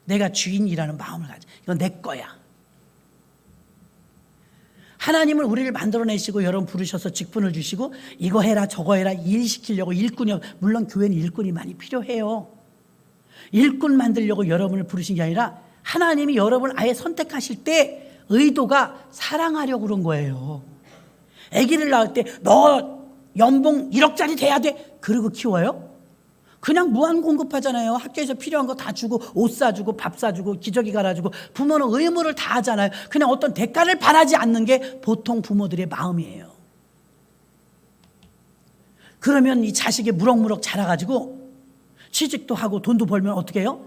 내가 주인이라는 마음을 가져. 이건 내 거야. 하나님은 우리를 만들어내시고 여러분 부르셔서 직분을 주시고 이거 해라 저거 해라 일 시키려고 일꾼이요. 물론 교회는 일꾼이 많이 필요해요. 일꾼 만들려고 여러분을 부르신 게 아니라 하나님이 여러분을 아예 선택하실 때 의도가 사랑하려고 그런 거예요. 아기를 낳을 때 너 연봉 1억짜리 돼야 돼. 그러고 키워요? 그냥 무한 공급하잖아요. 학교에서 필요한 거 다 주고 옷 사주고 밥 사주고 기저귀 갈아주고 부모는 의무를 다 하잖아요. 그냥 어떤 대가를 바라지 않는 게 보통 부모들의 마음이에요. 그러면 이 자식이 무럭무럭 자라가지고 취직도 하고 돈도 벌면 어떻게 해요?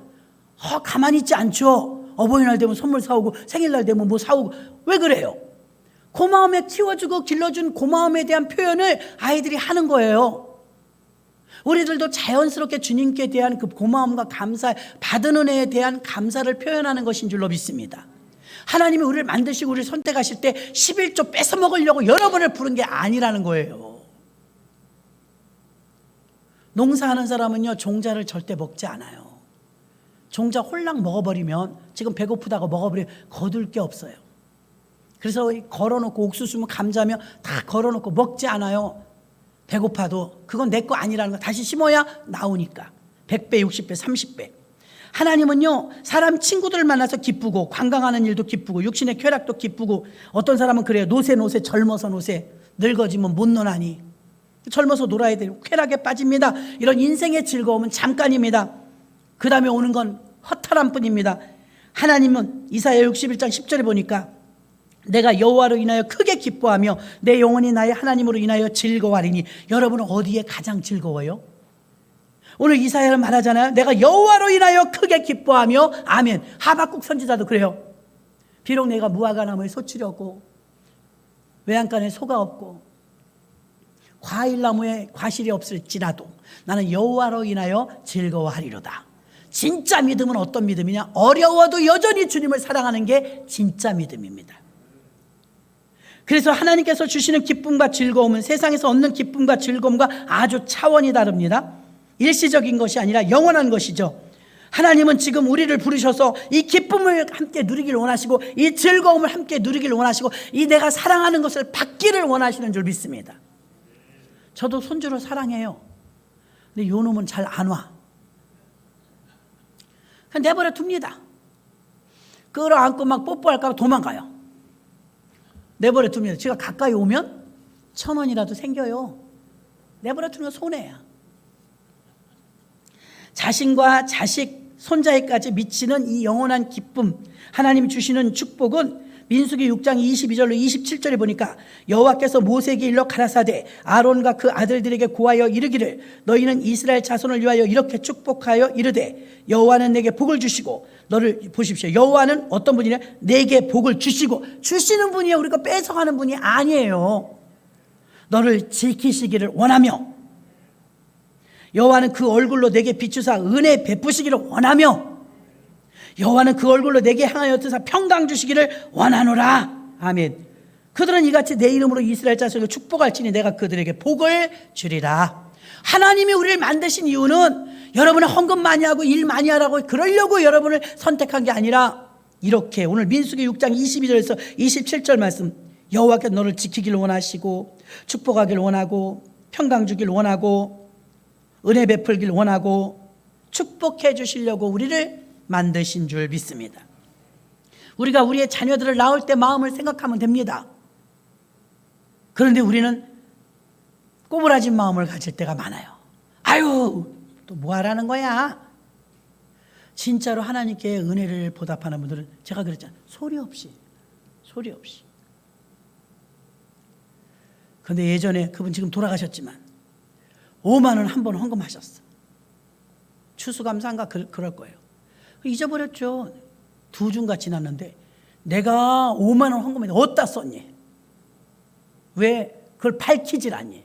가만히 있지 않죠. 어버이날 되면 선물 사오고 생일날 되면 뭐 사오고. 왜 그래요? 고마움에 키워주고 길러준 고마움에 대한 표현을 아이들이 하는 거예요. 우리들도 자연스럽게 주님께 대한 그 고마움과 감사, 받은 은혜에 대한 감사를 표현하는 것인 줄로 믿습니다. 하나님이 우리를 만드시고 우리를 선택하실 때 11조 뺏어 먹으려고 여러분을 부른 게 아니라는 거예요. 농사하는 사람은요, 종자를 절대 먹지 않아요. 종자 홀랑 먹어버리면 지금 배고프다고 먹어버리면 거둘 게 없어요. 그래서 걸어놓고 옥수수면 감자면 다 걸어놓고 먹지 않아요. 배고파도 그건 내 거 아니라는 거 다시 심어야 나오니까 100배, 60배, 30배. 하나님은요 사람 친구들을 만나서 기쁘고 관광하는 일도 기쁘고 육신의 쾌락도 기쁘고 어떤 사람은 그래요. 노세 젊어서 노세 늙어지면 못 노나니 젊어서 놀아야 돼요. 쾌락에 빠집니다. 이런 인생의 즐거움은 잠깐입니다. 그 다음에 오는 건 허탈한 뿐입니다. 하나님은 이사야 61장 10절에 보니까 내가 여호와로 인하여 크게 기뻐하며 내 영혼이 나의 하나님으로 인하여 즐거워하리니. 여러분은 어디에 가장 즐거워요? 오늘 이사야는 말하잖아요. 내가 여호와로 인하여 크게 기뻐하며. 아멘. 하박국 선지자도 그래요. 비록 내가 무화과나무에 소출이 없고 외양간에 소가 없고 과일나무에 과실이 없을지라도 나는 여호와로 인하여 즐거워하리로다. 진짜 믿음은 어떤 믿음이냐? 어려워도 여전히 주님을 사랑하는 게 진짜 믿음입니다. 그래서 하나님께서 주시는 기쁨과 즐거움은 세상에서 얻는 기쁨과 즐거움과 아주 차원이 다릅니다. 일시적인 것이 아니라 영원한 것이죠. 하나님은 지금 우리를 부르셔서 이 기쁨을 함께 누리길 원하시고 이 즐거움을 함께 누리길 원하시고 이 내가 사랑하는 것을 받기를 원하시는 줄 믿습니다. 저도 손주를 사랑해요. 근데 요 놈은 잘 안 와. 그냥 내버려 둡니다. 끌어안고 막 뽀뽀할까 봐 도망가요. 내버려 둡니다. 제가 가까이 오면 1,000원이라도 생겨요. 내버려 두는 건 손해야. 자신과 자식, 손자에까지 미치는 이 영원한 기쁨, 하나님이 주시는 축복은 민수기 6장 22절로 27절에 보니까 여호와께서 모세에게 일러 가라사대 아론과 그 아들들에게 고하여 이르기를 너희는 이스라엘 자손을 위하여 이렇게 축복하여 이르되 여호와는 내게 복을 주시고 너를 보십시오. 여호와는 어떤 분이냐? 내게 복을 주시고 주시는 분이에요. 우리가 뺏어가는 분이 아니에요. 너를 지키시기를 원하며 여호와는 그 얼굴로 내게 비추사 은혜 베푸시기를 원하며 여호와는 그 얼굴로 내게 향하여 뜨사 평강 주시기를 원하노라. 아멘. 그들은 이같이 내 이름으로 이스라엘 자손을 축복할지니 내가 그들에게 복을 주리라. 하나님이 우리를 만드신 이유는 여러분은 헌금 많이 하고 일 많이 하라고 그러려고 여러분을 선택한 게 아니라 이렇게 오늘 민수기 6장 22절에서 27절 말씀 여호와께서 너를 지키기를 원하시고 축복하기를 원하고 평강 주기를 원하고 은혜 베풀기를 원하고 축복해 주시려고 우리를 만드신 줄 믿습니다. 우리가 우리의 자녀들을 낳을 때 마음을 생각하면 됩니다. 그런데 우리는 꼬부라진 마음을 가질 때가 많아요. 아유 또 뭐 하라는 거야. 진짜로 하나님께 은혜를 보답하는 분들은 제가 그랬잖아요. 소리 없이. 그런데 예전에 그분 지금 돌아가셨지만 5만 원 한 번 헌금하셨어. 추수감사인가 그럴 거예요. 잊어버렸죠. 2주가 지났는데 내가 5만 원 헌금했는데 어디다 썼니? 왜 그걸 밝히질 않니?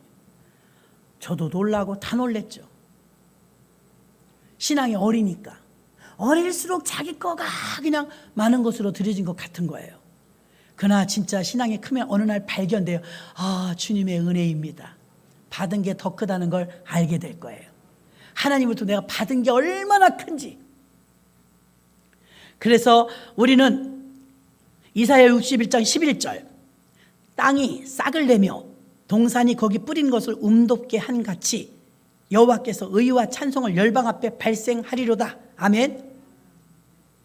저도 놀라고 다 놀랬죠. 신앙이 어리니까. 어릴수록 자기 거가 그냥 많은 것으로 들여진 것 같은 거예요. 그러나 진짜 신앙이 크면 어느 날 발견돼요. 아, 주님의 은혜입니다. 받은 게 더 크다는 걸 알게 될 거예요. 하나님으로부터 내가 받은 게 얼마나 큰지. 그래서 우리는 이사야 61장 11절, 땅이 싹을 내며 동산이 거기 뿌린 것을 움돋게 한 같이 여호와께서 의와 찬송을 열방 앞에 발생하리로다. 아멘.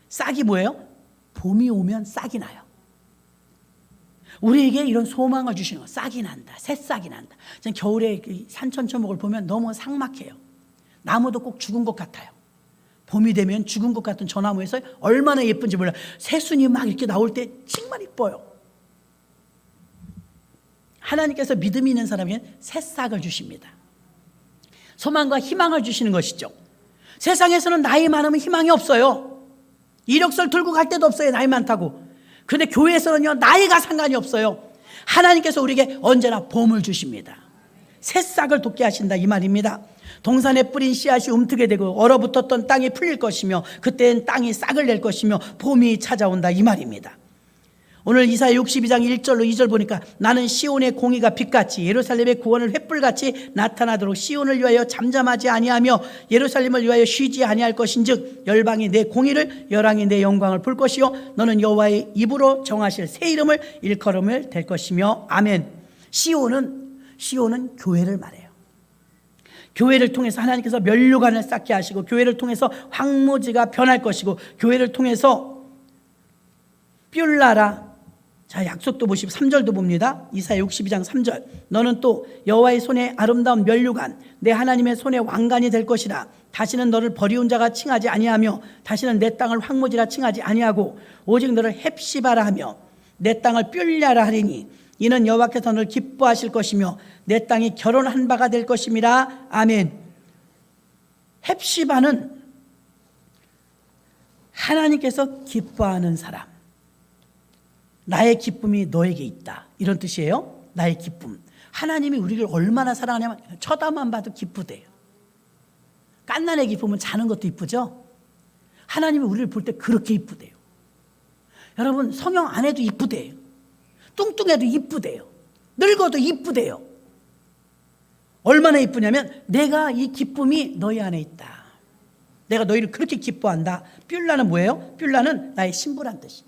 싹이 뭐예요? 봄이 오면 싹이 나요. 우리에게 이런 소망을 주시는 거. 싹이 난다, 새싹이 난다. 저는 겨울에 산천초목을 보면 너무 삭막해요. 나무도 꼭 죽은 것 같아요. 봄이 되면 죽은 것 같은 저 나무에서 얼마나 예쁜지 몰라요. 새순이 막 이렇게 나올 때 정말 이뻐요. 하나님께서 믿음이 있는 사람에게는 새싹을 주십니다. 소망과 희망을 주시는 것이죠. 세상에서는 나이 많으면 희망이 없어요. 이력서를 들고 갈 데도 없어요. 나이 많다고. 그런데 교회에서는요, 나이가 상관이 없어요. 하나님께서 우리에게 언제나 봄을 주십니다. 새싹을 돋게 하신다, 이 말입니다. 동산에 뿌린 씨앗이 움트게 되고 얼어붙었던 땅이 풀릴 것이며 그때는 땅이 싹을 낼 것이며 봄이 찾아온다, 이 말입니다. 오늘 이사야 62장 1절로 2절 보니까 나는 시온의 공의가 빛같이 예루살렘의 구원을 횃불같이 나타나도록 시온을 위하여 잠잠하지 아니하며 예루살렘을 위하여 쉬지 아니할 것인즉 열방이 내 공의를 열왕이 내 영광을 볼 것이요 너는 여호와의 입으로 정하실 새 이름을 일컬음을 될 것이며. 아멘. 시온은 교회를 말해요. 교회를 통해서 하나님께서 면류관을 쌓게 하시고 교회를 통해서 황무지가 변할 것이고 교회를 통해서 뷸라라. 자, 약속도 보시고 3절도 봅니다. 이사야 62장 3절. 너는 또 여호와의 손에 아름다운 면류관 내 하나님의 손에 왕관이 될 것이라. 다시는 너를 버리운 자가 칭하지 아니하며 다시는 내 땅을 황무지라 칭하지 아니하고 오직 너를 헵시바라 하며 내 땅을 뷸라라 하리니 이는 여호와께서 너를 기뻐하실 것이며 내 땅이 결혼한 바가 될 것임이라. 아멘. 헵시바는 하나님께서 기뻐하는 사람. 나의 기쁨이 너에게 있다, 이런 뜻이에요. 나의 기쁨. 하나님이 우리를 얼마나 사랑하냐면 쳐다만 봐도 기쁘대요. 갓난의 기쁨은 자는 것도 이쁘죠. 하나님이 우리를 볼 때 그렇게 이쁘대요. 여러분, 성형 안 해도 이쁘대요. 뚱뚱해도 이쁘대요. 늙어도 이쁘대요. 얼마나 이쁘냐면 내가 이 기쁨이 너희 안에 있다. 내가 너희를 그렇게 기뻐한다. 뷸라는 뭐예요? 뷸라는 나의 신부란 뜻이.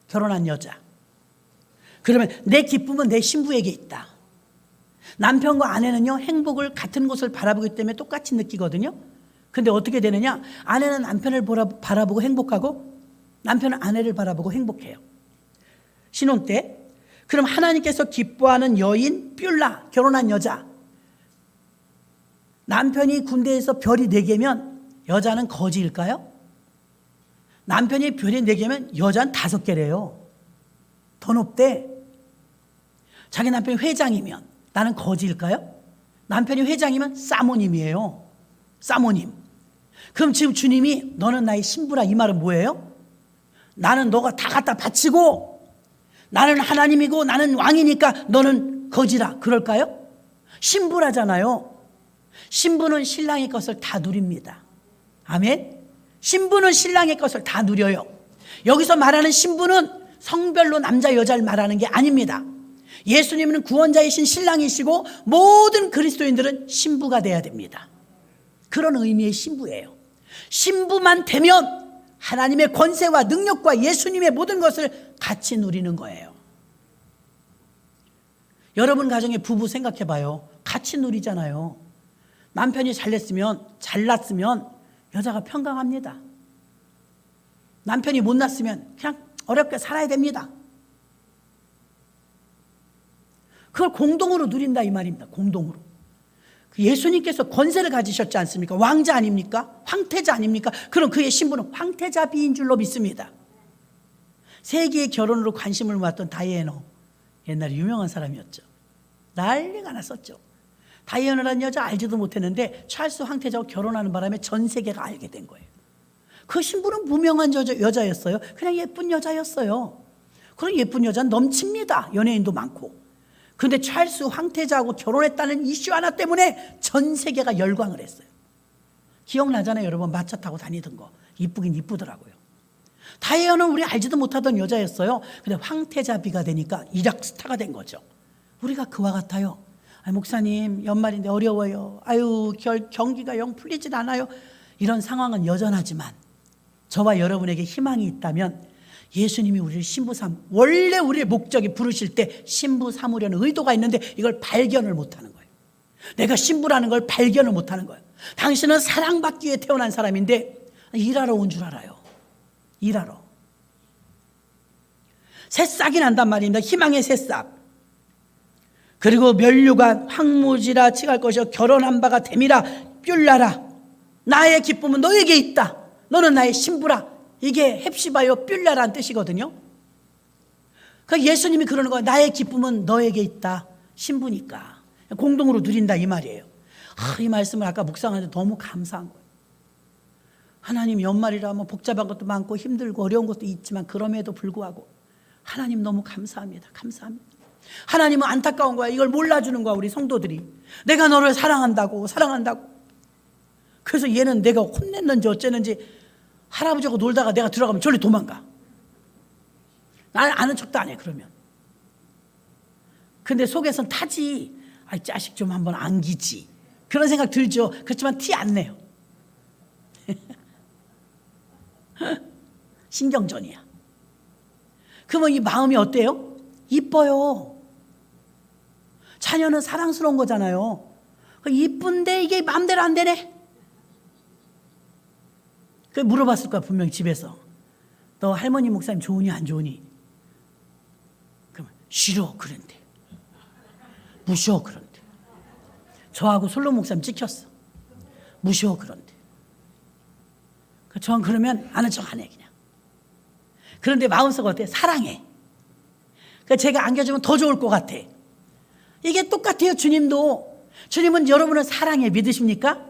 결혼한 여자. 그러면 내 기쁨은 내 신부에게 있다. 남편과 아내는요, 행복을 같은 곳을 바라보기 때문에 똑같이 느끼거든요. 근데 어떻게 되느냐? 아내는 남편을 바라보고 행복하고 남편은 아내를 바라보고 행복해요. 신혼 때. 그럼 하나님께서 기뻐하는 여인 뷸라, 결혼한 여자. 남편이 군대에서 별이 4개면 여자는 거지일까요? 남편이 별이 4개면 여자는 5개래요. 더 높대. 자기 남편이 회장이면 나는 거지일까요? 남편이 회장이면 사모님이에요. 사모님. 그럼 지금 주님이 너는 나의 신부라, 이 말은 뭐예요? 나는 너가 다 갖다 바치고 나는 하나님이고 나는 왕이니까 너는 거지라, 그럴까요? 신부라잖아요. 신부는 신랑의 것을 다 누립니다. 아멘. 신부는 신랑의 것을 다 누려요. 여기서 말하는 신부는 성별로 남자 여자를 말하는 게 아닙니다. 예수님은 구원자이신 신랑이시고 모든 그리스도인들은 신부가 돼야 됩니다. 그런 의미의 신부예요. 신부만 되면 하나님의 권세와 능력과 예수님의 모든 것을 같이 누리는 거예요. 여러분 가정의 부부 생각해 봐요. 같이 누리잖아요. 남편이 잘났으면 여자가 평강합니다. 남편이 못났으면 그냥 어렵게 살아야 됩니다. 그걸 공동으로 누린다, 이 말입니다. 공동으로. 예수님께서 권세를 가지셨지 않습니까? 왕자 아닙니까? 황태자 아닙니까? 그럼 그의 신부는 황태자비인 줄로 믿습니다. 세계의 결혼으로 관심을 모았던 다이애나, 옛날에 유명한 사람이었죠. 난리가 났었죠. 다이애나라는 여자 알지도 못했는데 찰스 황태자와 결혼하는 바람에 전 세계가 알게 된 거예요. 그 신부는 무명한 여자였어요. 그냥 예쁜 여자였어요. 그런 예쁜 여자는 넘칩니다. 연예인도 많고. 그런데 찰스 황태자하고 결혼했다는 이슈 하나 때문에 전 세계가 열광을 했어요. 기억나잖아요, 여러분. 마차 타고 다니던 거. 이쁘긴 이쁘더라고요. 다이아는 우리 알지도 못하던 여자였어요. 근데 황태자비가 되니까 이락 스타가 된 거죠. 우리가 그와 같아요. 목사님 연말인데 어려워요. 아유 경기가 영 풀리질 않아요. 이런 상황은 여전하지만 저와 여러분에게 희망이 있다면 예수님이 우리를 신부 원래 우리의 목적이 부르실 때 신부 삼으려는 의도가 있는데 이걸 발견을 못하는 거예요. 내가 신부라는 걸 발견을 못하는 거예요. 당신은 사랑받기 위해 태어난 사람인데 일하러 온 줄 알아요. 일하러. 새싹이 난단 말입니다. 희망의 새싹. 그리고 면류관 황무지라 칭할 것이요 결혼한 바가 됨이라 뷸라라. 나의 기쁨은 너에게 있다. 너는 나의 신부라. 이게 헵시바요 뷸라라는 뜻이거든요. 그러니까 예수님이 그러는 거예요. 나의 기쁨은 너에게 있다. 신부니까 공동으로 누린다 이 말이에요. 이 말씀을 아까 묵상하는데 너무 감사한 거예요. 하나님 연말이라 뭐 복잡한 것도 많고 힘들고 어려운 것도 있지만 그럼에도 불구하고 하나님 너무 감사합니다. 감사합니다. 하나님은 안타까운 거야. 이걸 몰라주는 거야. 우리 성도들이 내가 너를 사랑한다고. 그래서 얘는 내가 혼냈는지 어쨌는지 할아버지하고 놀다가 내가 들어가면 저리 도망가. 나는 아는 척도 안 해. 그러면 근데 속에선 타지. 자식 좀 한번 안기지. 그런 생각 들죠. 그렇지만 티 안 내요. 신경전이야. 그러면 이 마음이 어때요? 이뻐요. 자녀는 사랑스러운 거잖아요. 이쁜데 이게 마음대로 안 되네. 그 물어봤을 거야 분명히 집에서. 너 할머니 목사님 좋으니 안 좋으니? 그러면 싫어 그런데. 무셔 그런데. 저하고 솔로 목사님 찍혔어. 무셔 그런데. 저는 그러면 아는 척 안 해 그냥. 그런데 마음속 어때? 사랑해. 그러니까 제가 안겨주면 더 좋을 것 같아. 이게 똑같아요. 주님은 여러분을 사랑해. 믿으십니까?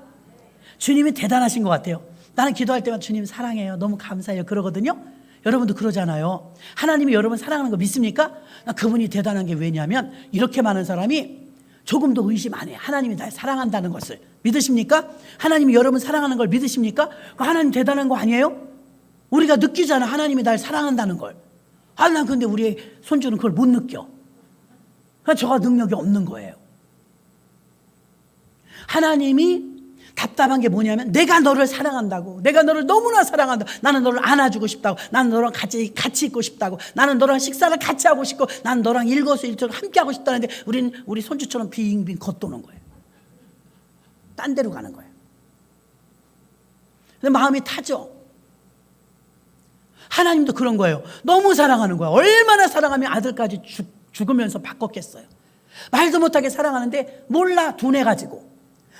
주님이 대단하신 것 같아요. 나는 기도할 때마다 주님 사랑해요. 너무 감사해요. 그러거든요. 여러분도 그러잖아요. 하나님이 여러분 사랑하는 거 믿습니까? 그분이 대단한 게 왜냐하면 이렇게 많은 사람이 조금도 의심 안 해. 하나님이 날 사랑한다는 것을 믿으십니까? 하나님이 여러분 사랑하는 걸 믿으십니까? 하나님 대단한 거 아니에요? 우리가 느끼잖아. 하나님이 날 사랑한다는 걸. 난 근데 우리 손주는 그걸 못 느껴. 저가 능력이 없는 거예요. 하나님이 답답한 게 뭐냐면 내가 너를 사랑한다고. 내가 너를 너무나 사랑한다고. 나는 너를 안아주고 싶다고. 나는 너랑 같이 있고 싶다고. 나는 너랑 식사를 같이 하고 싶고 나는 너랑 일거수일투족을 함께 하고 싶다는데 우리 손주처럼 빙빙 겉도는 거예요. 딴 데로 가는 거예요. 근데 마음이 타죠. 하나님도 그런 거예요. 너무 사랑하는 거예요. 얼마나 사랑하면 아들까지 죽으면서 바꿨겠어요. 말도 못하게 사랑하는데 몰라 둔해가지고.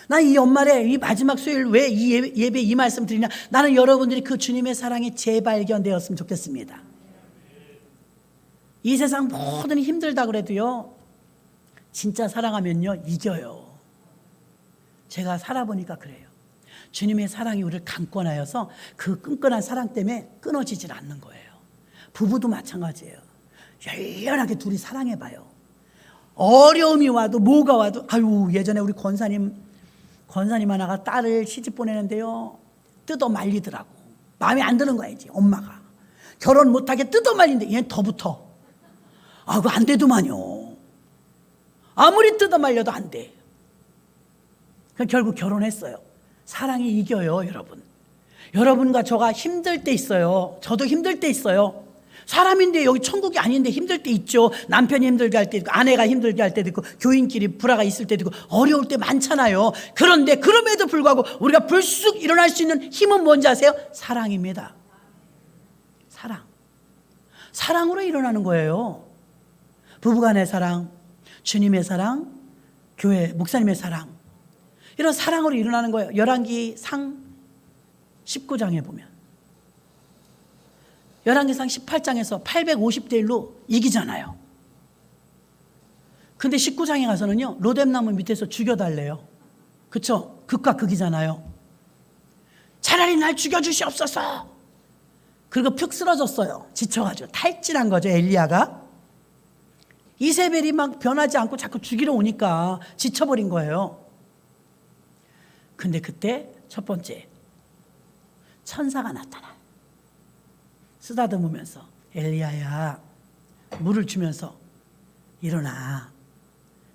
나 이 연말에 이 마지막 수요일 왜 이 예배 이 말씀 드리냐. 나는 여러분들이 그 주님의 사랑이 재발견되었으면 좋겠습니다. 이 세상 모든 힘들다 그래도요 진짜 사랑하면요 이겨요. 제가 살아보니까 그래요. 주님의 사랑이 우리를 강권하여서 그 끈끈한 사랑 때문에 끊어지질 않는 거예요. 부부도 마찬가지예요. 열렬하게 둘이 사랑해봐요. 어려움이 와도 뭐가 와도 예전에 우리 권사님 하나가 딸을 시집 보내는데요 뜯어 말리더라고. 마음에 안 드는 거야 이제 엄마가. 결혼 못하게 뜯어 말리는데 얘는 더 붙어. 그거 안 되더만요. 아무리 뜯어 말려도 안 돼. 결국 결혼했어요. 사랑이 이겨요 여러분. 여러분과 저가 힘들 때 있어요. 저도 힘들 때 있어요. 사람인데 여기 천국이 아닌데 힘들 때 있죠. 남편이 힘들게 할 때도 있고 아내가 힘들게 할 때도 있고 교인끼리 불화가 있을 때도 있고 어려울 때 많잖아요. 그런데 그럼에도 불구하고 우리가 불쑥 일어날 수 있는 힘은 뭔지 아세요? 사랑입니다. 사랑으로 일어나는 거예요. 부부간의 사랑, 주님의 사랑, 교회 목사님의 사랑, 이런 사랑으로 일어나는 거예요. 열왕기상 19장에 보면 열왕기상 18장에서 850대 1로 이기잖아요. 근데 19장에 가서는요 로뎀나무 밑에서 죽여달래요. 그쵸? 극과 극이잖아요. 차라리 날 죽여주시옵소서. 그리고 푹 쓰러졌어요. 지쳐가지고 탈진한 거죠 엘리야가. 이세벨이 막 변하지 않고 자꾸 죽이러 오니까 지쳐버린 거예요. 근데 그때 첫 번째 천사가 나타나. 쓰다듬으면서 엘리야야 물을 주면서 일어나.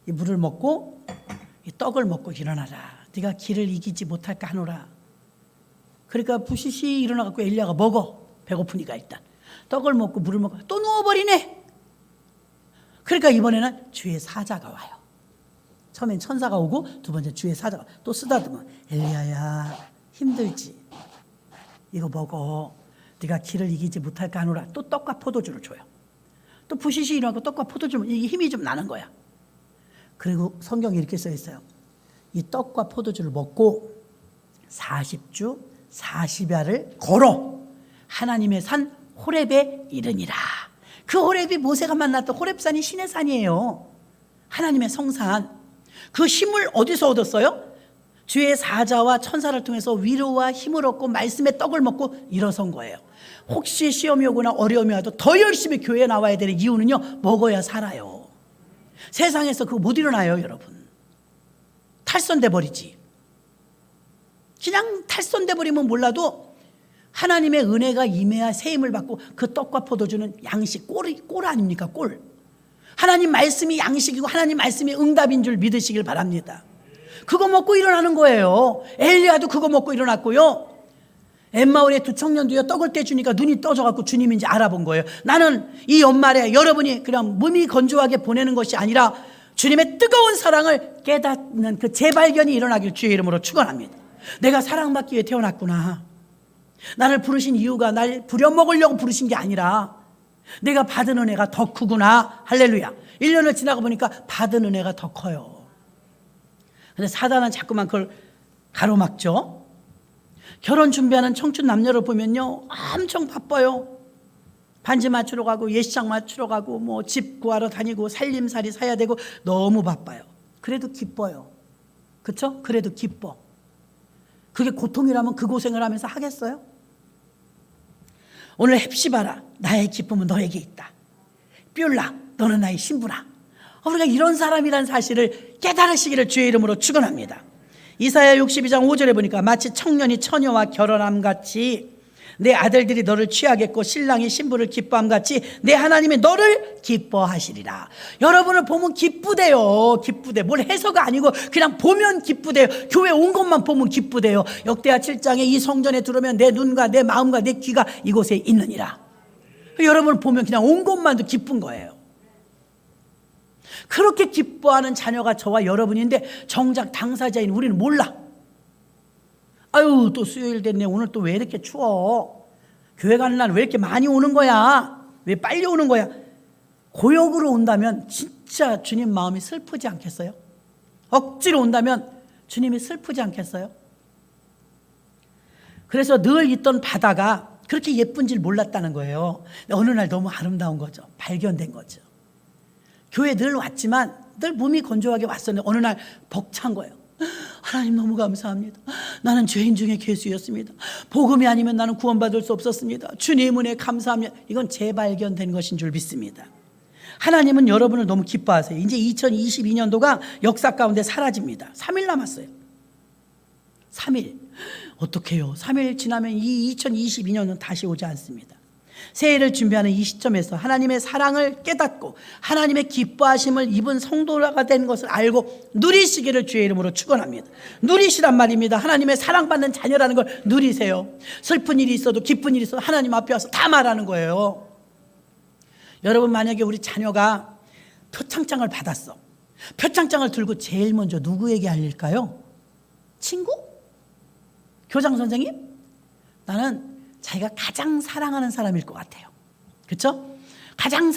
이 물을 먹고 이 떡을 먹고 일어나라. 네가 길을 이기지 못할까 하노라. 그러니까 부시시 일어나갖고 엘리야가 먹어. 배고프니까 일단 떡을 먹고 물을 먹고 또 누워버리네. 그러니까 이번에는 주의 사자가 와요. 처음엔 천사가 오고 두 번째 주의 사자가 또 쓰다듬어. 엘리야야 힘들지? 이거 먹어. 네가 길을 이기지 못할까 하노라. 또 떡과 포도주를 줘요. 또 부시시 일어나고 떡과 포도주면 이게 힘이 좀 나는 거야. 그리고 성경에 이렇게 써 있어요. 이 떡과 포도주를 먹고 40주 40야를 걸어 하나님의 산 호렙에 이르니라. 그 호렙이 모세가 만났던 호렙산이 신의 산이에요. 하나님의 성산. 그 힘을 어디서 얻었어요? 주의 사자와 천사를 통해서 위로와 힘을 얻고 말씀의 떡을 먹고 일어선 거예요. 혹시 시험이 오거나 어려움이 와도 더 열심히 교회에 나와야 되는 이유는요, 먹어야 살아요. 세상에서 그거 못 일어나요, 여러분. 탈선돼 버리지. 그냥 탈선돼 버리면 몰라도 하나님의 은혜가 임해야 새 힘을 받고 그 떡과 포도주는 양식, 꼴 아닙니까? 꼴. 하나님 말씀이 양식이고 하나님 말씀이 응답인 줄 믿으시길 바랍니다. 그거 먹고 일어나는 거예요. 엘리야도 그거 먹고 일어났고요. 엠마오의 두 청년도요, 떡을 떼주니까 눈이 떠져갖고 주님인지 알아본 거예요. 나는 이 연말에 여러분이 그냥 몸이 건조하게 보내는 것이 아니라 주님의 뜨거운 사랑을 깨닫는 그 재발견이 일어나길 주의 이름으로 축원합니다. 내가 사랑받기 위해 태어났구나. 나를 부르신 이유가 날 부려먹으려고 부르신 게 아니라 내가 받은 은혜가 더 크구나. 할렐루야. 1년을 지나고 보니까 받은 은혜가 더 커요. 근데 사단은 자꾸만 그걸 가로막죠. 결혼 준비하는 청춘 남녀를 보면요, 엄청 바빠요. 반지 맞추러 가고 예시장 맞추러 가고 뭐 집 구하러 다니고 살림살이 사야 되고 너무 바빠요. 그래도 기뻐요. 그렇죠? 그래도 기뻐. 그게 고통이라면 그 고생을 하면서 하겠어요? 오늘 헵시바라, 나의 기쁨은 너에게 있다. 뷸라, 너는 나의 신부라. 우리가 이런 사람이란 사실을 깨달으시기를 주의 이름으로 축원합니다. 이사야 62장 5절에 보니까 마치 청년이 처녀와 결혼함같이 내 아들들이 너를 취하겠고 신랑이 신부를 기뻐함같이 내 하나님이 너를 기뻐하시리라. 여러분을 보면 기쁘대요. 기쁘대. 뭘 해서가 아니고 그냥 보면 기쁘대요. 교회 온 것만 보면 기쁘대요. 역대하 7장에 이 성전에 들어오면 내 눈과 내 마음과 내 귀가 이곳에 있느니라. 여러분을 보면 그냥 온 것만도 기쁜 거예요. 그렇게 기뻐하는 자녀가 저와 여러분인데 정작 당사자인 우리는 몰라. 아유, 또 수요일 됐네. 오늘 또 왜 이렇게 추워? 교회 가는 날 왜 이렇게 많이 오는 거야? 왜 빨리 오는 거야? 고역으로 온다면 진짜 주님 마음이 슬프지 않겠어요? 억지로 온다면 주님이 슬프지 않겠어요? 그래서 늘 있던 바다가 그렇게 예쁜 줄 몰랐다는 거예요. 어느 날 너무 아름다운 거죠. 발견된 거죠. 교회 늘 왔지만 늘 몸이 건조하게 왔었는데 어느 날 벅찬 거예요. 하나님 너무 감사합니다. 나는 죄인 중에 괴수였습니다. 복음이 아니면 나는 구원받을 수 없었습니다. 주님 은혜 감사합니다. 이건 재발견된 것인 줄 믿습니다. 하나님은 여러분을 너무 기뻐하세요. 이제 2022년도가 역사 가운데 사라집니다. 3일 남았어요. 3일. 어떡해요? 3일 지나면 이 2022년은 다시 오지 않습니다. 새해를 준비하는 이 시점에서 하나님의 사랑을 깨닫고 하나님의 기뻐하심을 입은 성도가 된 것을 알고 누리시기를 주의 이름으로 축원합니다. 누리시란 말입니다. 하나님의 사랑받는 자녀라는 걸 누리세요. 슬픈 일이 있어도 기쁜 일이 있어도 하나님 앞에 와서 다 말하는 거예요. 여러분, 만약에 우리 자녀가 표창장을 받았어. 표창장을 들고 제일 먼저 누구에게 알릴까요? 친구? 교장 선생님? 나는 자기가 가장 사랑하는 사람일 것 같아요. 그렇죠? 가장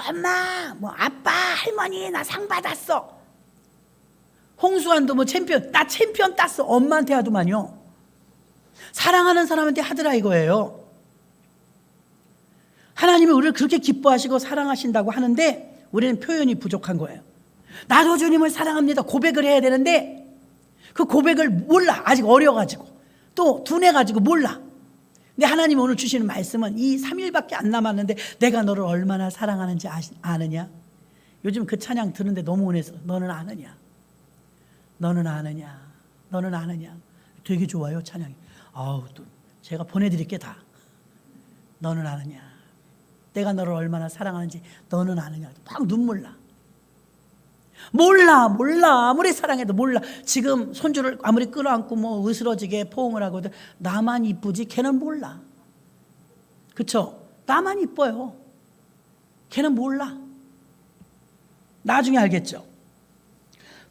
엄마, 뭐 아빠, 할머니 나 상 받았어. 홍수환도 뭐 챔피언, 나 챔피언 땄어. 엄마한테 하더만요. 사랑하는 사람한테 하더라 이거예요. 하나님이 우리를 그렇게 기뻐하시고 사랑하신다고 하는데 우리는 표현이 부족한 거예요. 나도 주님을 사랑합니다. 고백을 해야 되는데 그 고백을 몰라. 아직 어려가지고 또 둔해가지고 몰라. 근데 하나님 오늘 주시는 말씀은 이 3일밖에 안 남았는데 내가 너를 얼마나 사랑하는지 아느냐? 요즘 그 찬양 듣는데 너무 은혜서 너는 아느냐? 너는 아느냐? 너는 아느냐? 되게 좋아요 찬양이. 아우, 또 제가 보내드릴게 다. 너는 아느냐? 내가 너를 얼마나 사랑하는지 너는 아느냐? 막 눈물 나. 몰라. 아무리 사랑해도 몰라. 지금 손주를 아무리 끌어안고 뭐 으스러지게 포옹을 하거든. 나만 이쁘지 걔는 몰라. 그쵸? 나만 이뻐요. 걔는 몰라. 나중에 알겠죠?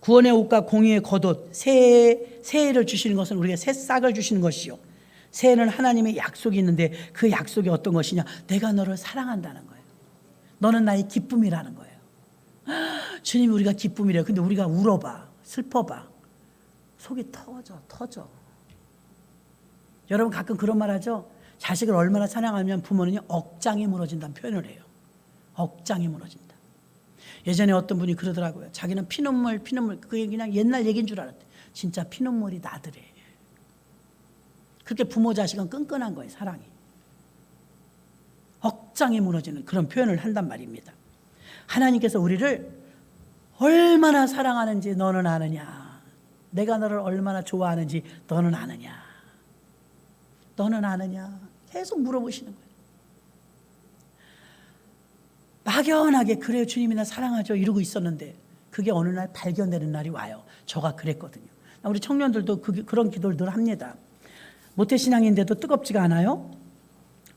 구원의 옷과 공의의 겉옷, 새해를 주시는 것은 우리가 새싹을 주시는 것이요. 새해는 하나님의 약속이 있는데 그 약속이 어떤 것이냐? 내가 너를 사랑한다는 거예요. 너는 나의 기쁨이라는 거예요. 주님이 우리가 기쁨이래요. 근데 우리가 울어봐, 슬퍼봐, 속이 터져. 여러분 가끔 그런 말 하죠? 자식을 얼마나 사랑하면 부모는요 억장이 무너진다는 표현을 해요. 억장이 무너진다. 예전에 어떤 분이 그러더라고요. 자기는 피눈물 그게 그냥 옛날 얘기인 줄 알았대. 진짜 피눈물이 나더래. 그렇게 부모 자식은 끈끈한 거예요. 사랑이. 억장이 무너지는 그런 표현을 한단 말입니다. 하나님께서 우리를 얼마나 사랑하는지 너는 아느냐? 내가 너를 얼마나 좋아하는지 너는 아느냐? 너는 아느냐? 계속 물어보시는 거예요. 막연하게 그래요 주님이 나 사랑하죠 이러고 있었는데 그게 어느 날 발견되는 날이 와요. 저가 그랬거든요. 우리 청년들도 그런 기도를 늘 합니다. 모태신앙인데도 뜨겁지가 않아요.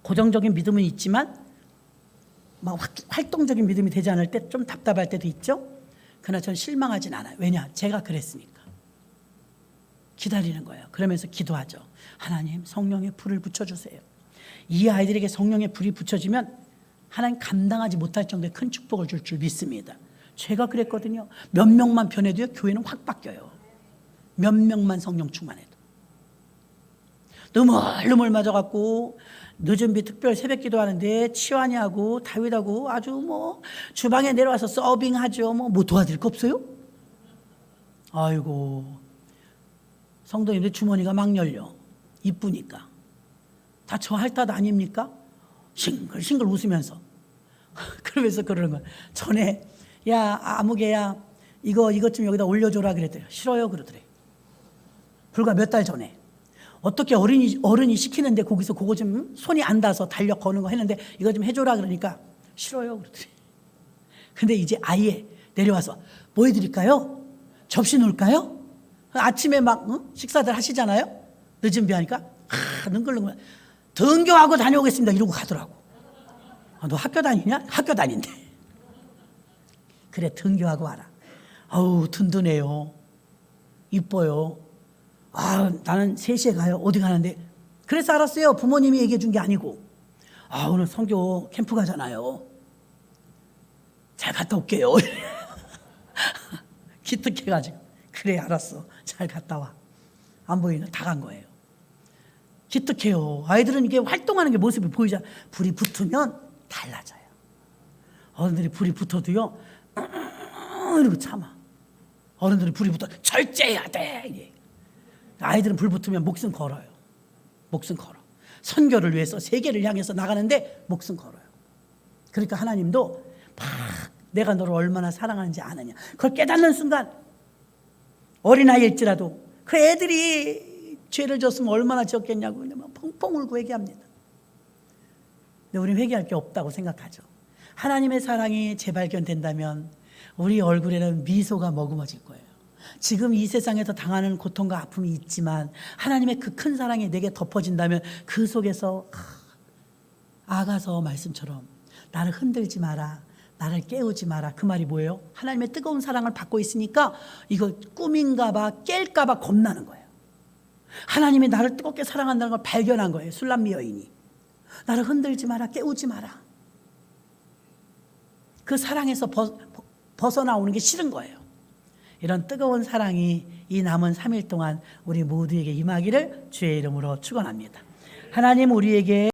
고정적인 믿음은 있지만 막 활동적인 믿음이 되지 않을 때 좀 답답할 때도 있죠. 그러나 저는 실망하진 않아요. 왜냐? 제가 그랬으니까. 기다리는 거예요. 그러면서 기도하죠. 하나님 성령의 불을 붙여주세요. 이 아이들에게 성령의 불이 붙여지면 하나님 감당하지 못할 정도의 큰 축복을 줄 줄 믿습니다. 제가 그랬거든요. 몇 명만 변해도요 교회는 확 바뀌어요. 몇 명만 성령 충만해도. 느물느물 맞아갖고 늦은비 특별 새벽 기도하는데 치환이하고 다윗하고 아주 뭐 주방에 내려와서 서빙하죠. 뭐 도와드릴 거 없어요? 아이고 성도님들 주머니가 막 열려. 이쁘니까. 다 저 할 탓 아닙니까? 싱글싱글 웃으면서 그러면서 그러는 거야. 전에 야 아무개야 이것 좀 여기다 올려줘라 그랬더래. 싫어요 그러더래. 불과 몇 달 전에 어떻게 어른이 시키는데 거기서 그거 좀 손이 안 닿아서 달력 거는 거 했는데 이거 좀 해줘라 그러니까 싫어요 그러더래. 근데 이제 아예 내려와서 뭐 해드릴까요? 접시 놓을까요? 아침에 막 식사들 하시잖아요. 늦은 비하니까 능글능글 등교하고 다녀오겠습니다 이러고 가더라고. 너 학교 다니냐? 학교 다닌대. 그래 등교하고 와라. 아우 든든해요. 이뻐요. 나는 3시에 가요. 어디 가는데? 그래서 알았어요. 부모님이 얘기해 준 게 아니고. 오늘 선교 캠프 가잖아요. 잘 갔다 올게요. 기특해가지고. 그래 알았어. 잘 갔다 와. 안 보이는 다 간 거예요. 기특해요. 아이들은 이게 활동하는 게 모습이 보이잖아. 불이 붙으면 달라져요. 어른들이 불이 붙어도요 이러고 참아. 어른들이 불이 붙어 절제해야 돼. 아이들은 불 붙으면 목숨 걸어요. 목숨 걸어. 선교를 위해서 세계를 향해서 나가는데 목숨 걸어요. 그러니까 하나님도 막 내가 너를 얼마나 사랑하는지 아느냐. 그걸 깨닫는 순간 어린아이일지라도 그 애들이 죄를 졌으면 얼마나 지었겠냐고 막 펑펑 울고 회개합니다. 근데 우리는 회개할 게 없다고 생각하죠. 하나님의 사랑이 재발견된다면 우리 얼굴에는 미소가 머금어질 거예요. 지금 이 세상에서 당하는 고통과 아픔이 있지만 하나님의 그 큰 사랑이 내게 덮어진다면 그 속에서 아가서 말씀처럼 나를 흔들지 마라. 나를 깨우지 마라. 그 말이 뭐예요? 하나님의 뜨거운 사랑을 받고 있으니까 이거 꿈인가 봐 깰까 봐 겁나는 거예요. 하나님이 나를 뜨겁게 사랑한다는 걸 발견한 거예요. 술람미 여인이. 나를 흔들지 마라. 깨우지 마라. 그 사랑에서 벗어나오는 게 싫은 거예요. 이런 뜨거운 사랑이 이 남은 3일 동안 우리 모두에게 임하기를 주의 이름으로 축원합니다. 하나님 우리에게